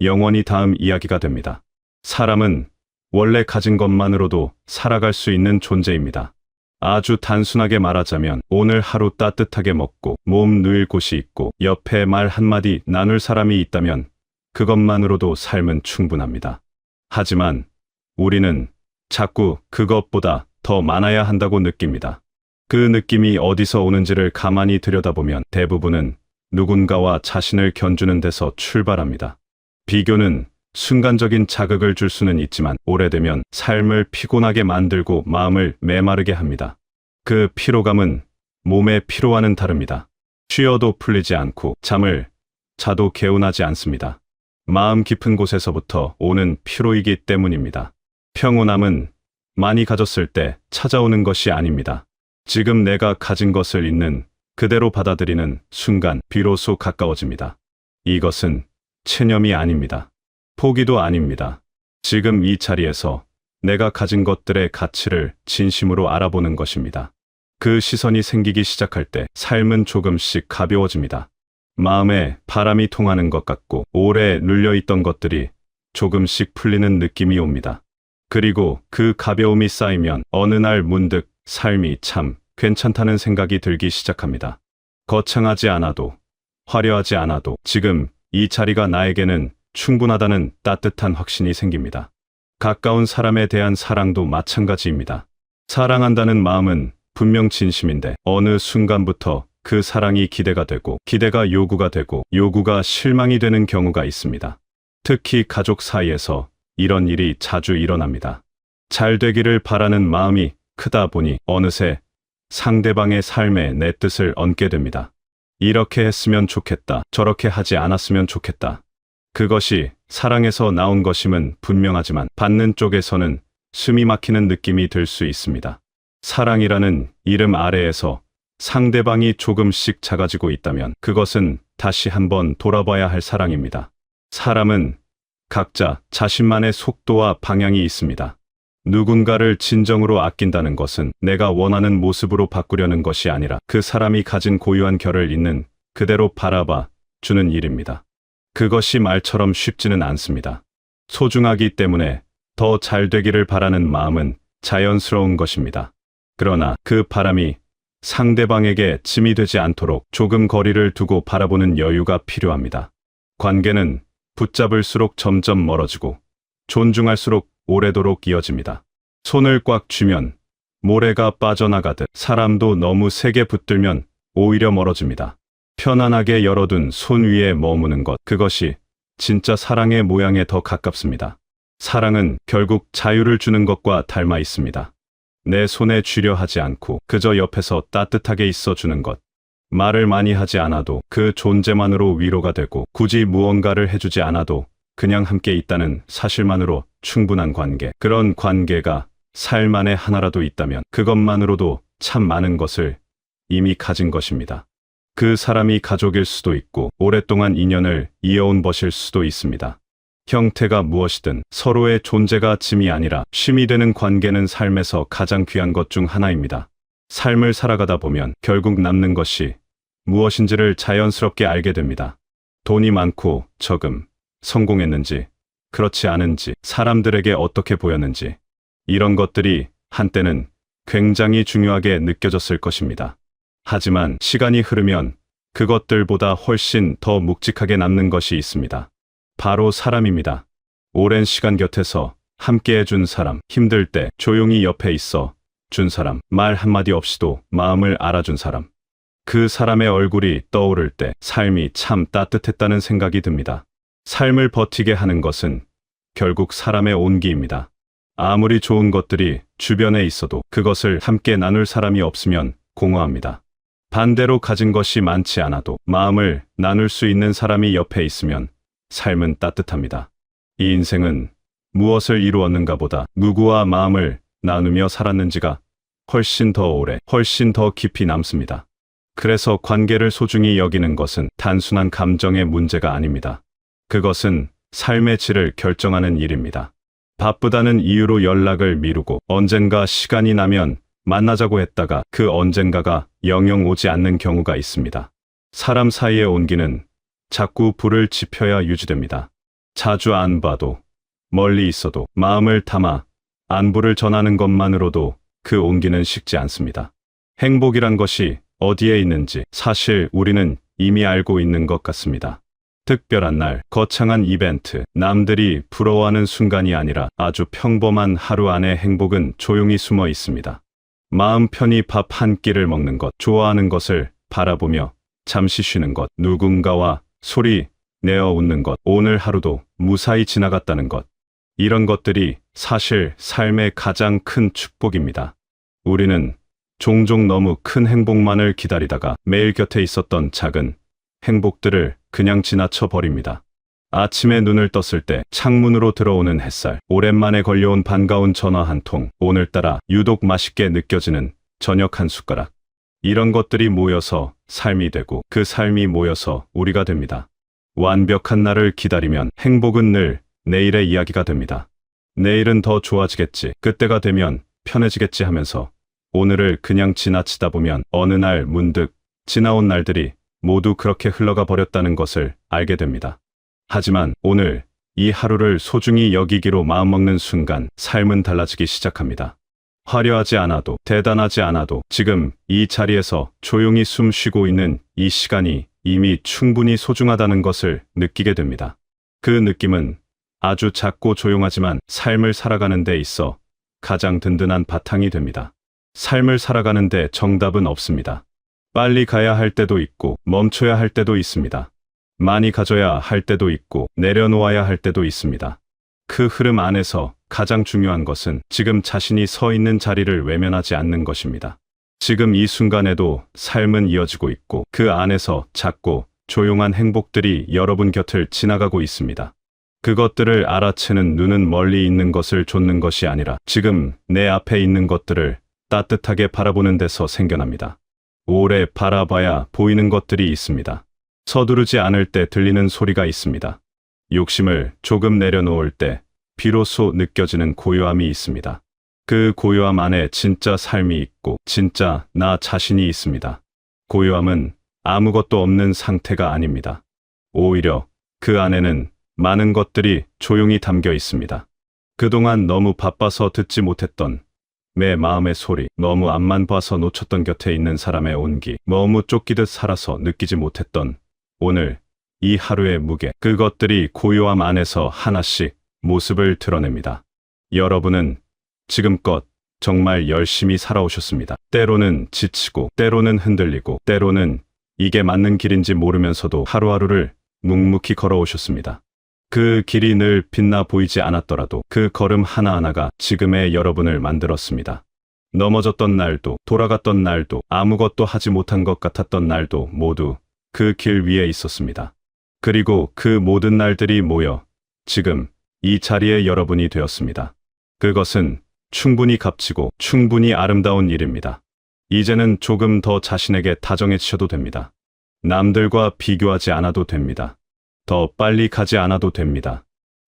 B: 영원히 다음 이야기가 됩니다. 사람은 원래 가진 것만으로도 살아갈 수 있는 존재입니다. 아주 단순하게 말하자면 오늘 하루 따뜻하게 먹고 몸 누일 곳이 있고 옆에 말 한마디 나눌 사람이 있다면 그것만으로도 삶은 충분합니다. 하지만 우리는 자꾸 그것보다 더 많아야 한다고 느낍니다. 그 느낌이 어디서 오는지를 가만히 들여다보면 대부분은 누군가와 자신을 견주는 데서 출발합니다. 비교는 순간적인 자극을 줄 수는 있지만 오래되면 삶을 피곤하게 만들고 마음을 메마르게 합니다. 그 피로감은 몸의 피로와는 다릅니다. 쉬어도 풀리지 않고 잠을 자도 개운하지 않습니다. 마음 깊은 곳에서부터 오는 피로이기 때문입니다. 평온함은 많이 가졌을 때 찾아오는 것이 아닙니다. 지금 내가 가진 것을 있는 그대로 받아들이는 순간 비로소 가까워집니다. 이것은 체념이 아닙니다. 포기도 아닙니다. 지금 이 자리에서 내가 가진 것들의 가치를 진심으로 알아보는 것입니다. 그 시선이 생기기 시작할 때 삶은 조금씩 가벼워집니다. 마음에 바람이 통하는 것 같고 오래 눌려있던 것들이 조금씩 풀리는 느낌이 옵니다. 그리고 그 가벼움이 쌓이면 어느 날 문득 삶이 참 괜찮다는 생각이 들기 시작합니다. 거창하지 않아도 화려하지 않아도 지금 이 자리가 나에게는 충분하다는 따뜻한 확신이 생깁니다. 가까운 사람에 대한 사랑도 마찬가지입니다. 사랑한다는 마음은 분명 진심인데 어느 순간부터 그 사랑이 기대가 되고 기대가 요구가 되고 요구가 실망이 되는 경우가 있습니다. 특히 가족 사이에서 이런 일이 자주 일어납니다. 잘 되기를 바라는 마음이 크다 보니 어느새 상대방의 삶에 내 뜻을 얹게 됩니다. 이렇게 했으면 좋겠다. 저렇게 하지 않았으면 좋겠다. 그것이 사랑에서 나온 것임은 분명하지만 받는 쪽에서는 숨이 막히는 느낌이 들 수 있습니다. 사랑이라는 이름 아래에서 상대방이 조금씩 작아지고 있다면 그것은 다시 한번 돌아봐야 할 사랑입니다. 사람은 각자 자신만의 속도와 방향이 있습니다. 누군가를 진정으로 아낀다는 것은 내가 원하는 모습으로 바꾸려는 것이 아니라 그 사람이 가진 고유한 결을 있는 그대로 바라봐 주는 일입니다. 그것이 말처럼 쉽지는 않습니다. 소중하기 때문에 더 잘 되기를 바라는 마음은 자연스러운 것입니다. 그러나 그 바람이 상대방에게 짐이 되지 않도록 조금 거리를 두고 바라보는 여유가 필요합니다. 관계는 붙잡을수록 점점 멀어지고 존중할수록 오래도록 이어집니다. 손을 꽉 쥐면 모래가 빠져나가듯 사람도 너무 세게 붙들면 오히려 멀어집니다. 편안하게 열어둔 손 위에 머무는 것, 그것이 진짜 사랑의 모양에 더 가깝습니다. 사랑은 결국 자유를 주는 것과 닮아 있습니다. 내 손에 쥐려 하지 않고 그저 옆에서 따뜻하게 있어 주는 것. 말을 많이 하지 않아도 그 존재만으로 위로가 되고 굳이 무언가를 해주지 않아도 그냥 함께 있다는 사실만으로 충분한 관계. 그런 관계가 삶 안에 하나라도 있다면 그것만으로도 참 많은 것을 이미 가진 것입니다. 그 사람이 가족일 수도 있고 오랫동안 인연을 이어온 것일 수도 있습니다. 형태가 무엇이든 서로의 존재가 짐이 아니라 쉼이 되는 관계는 삶에서 가장 귀한 것 중 하나입니다. 삶을 살아가다 보면 결국 남는 것이 무엇인지를 자연스럽게 알게 됩니다. 돈이 많고 적음, 성공했는지, 그렇지 않은지, 사람들에게 어떻게 보였는지, 이런 것들이 한때는 굉장히 중요하게 느껴졌을 것입니다. 하지만 시간이 흐르면 그것들보다 훨씬 더 묵직하게 남는 것이 있습니다. 바로 사람입니다. 오랜 시간 곁에서 함께 해준 사람, 힘들 때 조용히 옆에 있어 준 사람, 말 한마디 없이도 마음을 알아준 사람. 그 사람의 얼굴이 떠오를 때 삶이 참 따뜻했다는 생각이 듭니다. 삶을 버티게 하는 것은 결국 사람의 온기입니다. 아무리 좋은 것들이 주변에 있어도 그것을 함께 나눌 사람이 없으면 공허합니다. 반대로 가진 것이 많지 않아도 마음을 나눌 수 있는 사람이 옆에 있으면 삶은 따뜻합니다. 이 인생은 무엇을 이루었는가 보다 누구와 마음을 나누며 살았는지가 훨씬 더 오래, 훨씬 더 깊이 남습니다. 그래서 관계를 소중히 여기는 것은 단순한 감정의 문제가 아닙니다. 그것은 삶의 질을 결정하는 일입니다. 바쁘다는 이유로 연락을 미루고 언젠가 시간이 나면 만나자고 했다가 그 언젠가가 영영 오지 않는 경우가 있습니다. 사람 사이의 온기는 자꾸 불을 지펴야 유지됩니다. 자주 안 봐도 멀리 있어도 마음을 담아 안부를 전하는 것만으로도 그 온기는 식지 않습니다. 행복이란 것이 어디에 있는지 사실 우리는 이미 알고 있는 것 같습니다. 특별한 날, 거창한 이벤트, 남들이 부러워하는 순간이 아니라 아주 평범한 하루 안에 행복은 조용히 숨어 있습니다. 마음 편히 밥 한 끼를 먹는 것, 좋아하는 것을 바라보며 잠시 쉬는 것, 누군가와 소리 내어 웃는 것, 오늘 하루도 무사히 지나갔다는 것. 이런 것들이 사실 삶의 가장 큰 축복입니다. 우리는 종종 너무 큰 행복만을 기다리다가 매일 곁에 있었던 작은 행복들을 그냥 지나쳐 버립니다. 아침에 눈을 떴을 때 창문으로 들어오는 햇살, 오랜만에 걸려온 반가운 전화 한 통, 오늘따라 유독 맛있게 느껴지는 저녁 한 숟가락. 이런 것들이 모여서 삶이 되고 그 삶이 모여서 우리가 됩니다. 완벽한 날을 기다리면 행복은 늘 내일의 이야기가 됩니다. 내일은 더 좋아지겠지, 그때가 되면 편해지겠지 하면서 오늘을 그냥 지나치다 보면 어느 날 문득 지나온 날들이 모두 그렇게 흘러가 버렸다는 것을 알게 됩니다. 하지만 오늘 이 하루를 소중히 여기기로 마음먹는 순간 삶은 달라지기 시작합니다. 화려하지 않아도 대단하지 않아도 지금 이 자리에서 조용히 숨 쉬고 있는 이 시간이 이미 충분히 소중하다는 것을 느끼게 됩니다. 그 느낌은 아주 작고 조용하지만 삶을 살아가는 데 있어 가장 든든한 바탕이 됩니다. 삶을 살아가는 데 정답은 없습니다. 빨리 가야 할 때도 있고 멈춰야 할 때도 있습니다. 많이 가져야 할 때도 있고 내려놓아야 할 때도 있습니다. 그 흐름 안에서 가장 중요한 것은 지금 자신이 서 있는 자리를 외면하지 않는 것입니다. 지금 이 순간에도 삶은 이어지고 있고 그 안에서 작고 조용한 행복들이 여러분 곁을 지나가고 있습니다. 그것들을 알아채는 눈은 멀리 있는 것을 좇는 것이 아니라 지금 내 앞에 있는 것들을 따뜻하게 바라보는 데서 생겨납니다. 오래 바라봐야 보이는 것들이 있습니다. 서두르지 않을 때 들리는 소리가 있습니다. 욕심을 조금 내려놓을 때 비로소 느껴지는 고요함이 있습니다. 그 고요함 안에 진짜 삶이 있고 진짜 나 자신이 있습니다. 고요함은 아무것도 없는 상태가 아닙니다. 오히려 그 안에는 많은 것들이 조용히 담겨 있습니다. 그동안 너무 바빠서 듣지 못했던 내 마음의 소리, 너무 앞만 봐서 놓쳤던 곁에 있는 사람의 온기, 너무 쫓기듯 살아서 느끼지 못했던 오늘 이 하루의 무게, 그것들이 고요함 안에서 하나씩 모습을 드러냅니다. 여러분은 지금껏 정말 열심히 살아오셨습니다. 때로는 지치고, 때로는 흔들리고, 때로는 이게 맞는 길인지 모르면서도 하루하루를 묵묵히 걸어오셨습니다. 그 길이 늘 빛나 보이지 않았더라도 그 걸음 하나하나가 지금의 여러분을 만들었습니다. 넘어졌던 날도, 돌아갔던 날도, 아무것도 하지 못한 것 같았던 날도 모두 그 길 위에 있었습니다. 그리고 그 모든 날들이 모여 지금 이 자리에 여러분이 되었습니다. 그것은 충분히 값지고 충분히 아름다운 일입니다. 이제는 조금 더 자신에게 다정해지셔도 됩니다. 남들과 비교하지 않아도 됩니다. 더 빨리 가지 않아도 됩니다.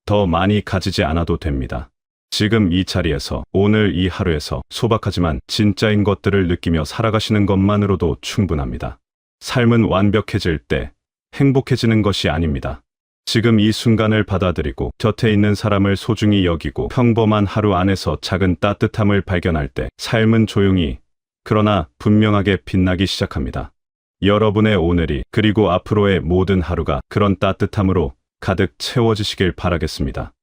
B: 더 많이 가지지 않아도 됩니다. 지금 이 자리에서, 오늘 이 하루에서 소박하지만 진짜인 것들을 느끼며 살아가시는 것만으로도 충분합니다. 삶은 완벽해질 때 행복해지는 것이 아닙니다. 지금 이 순간을 받아들이고 곁에 있는 사람을 소중히 여기고 평범한 하루 안에서 작은 따뜻함을 발견할 때 삶은 조용히 그러나 분명하게 빛나기 시작합니다. 여러분의 오늘이 그리고 앞으로의 모든 하루가 그런 따뜻함으로 가득 채워지시길 바라겠습니다.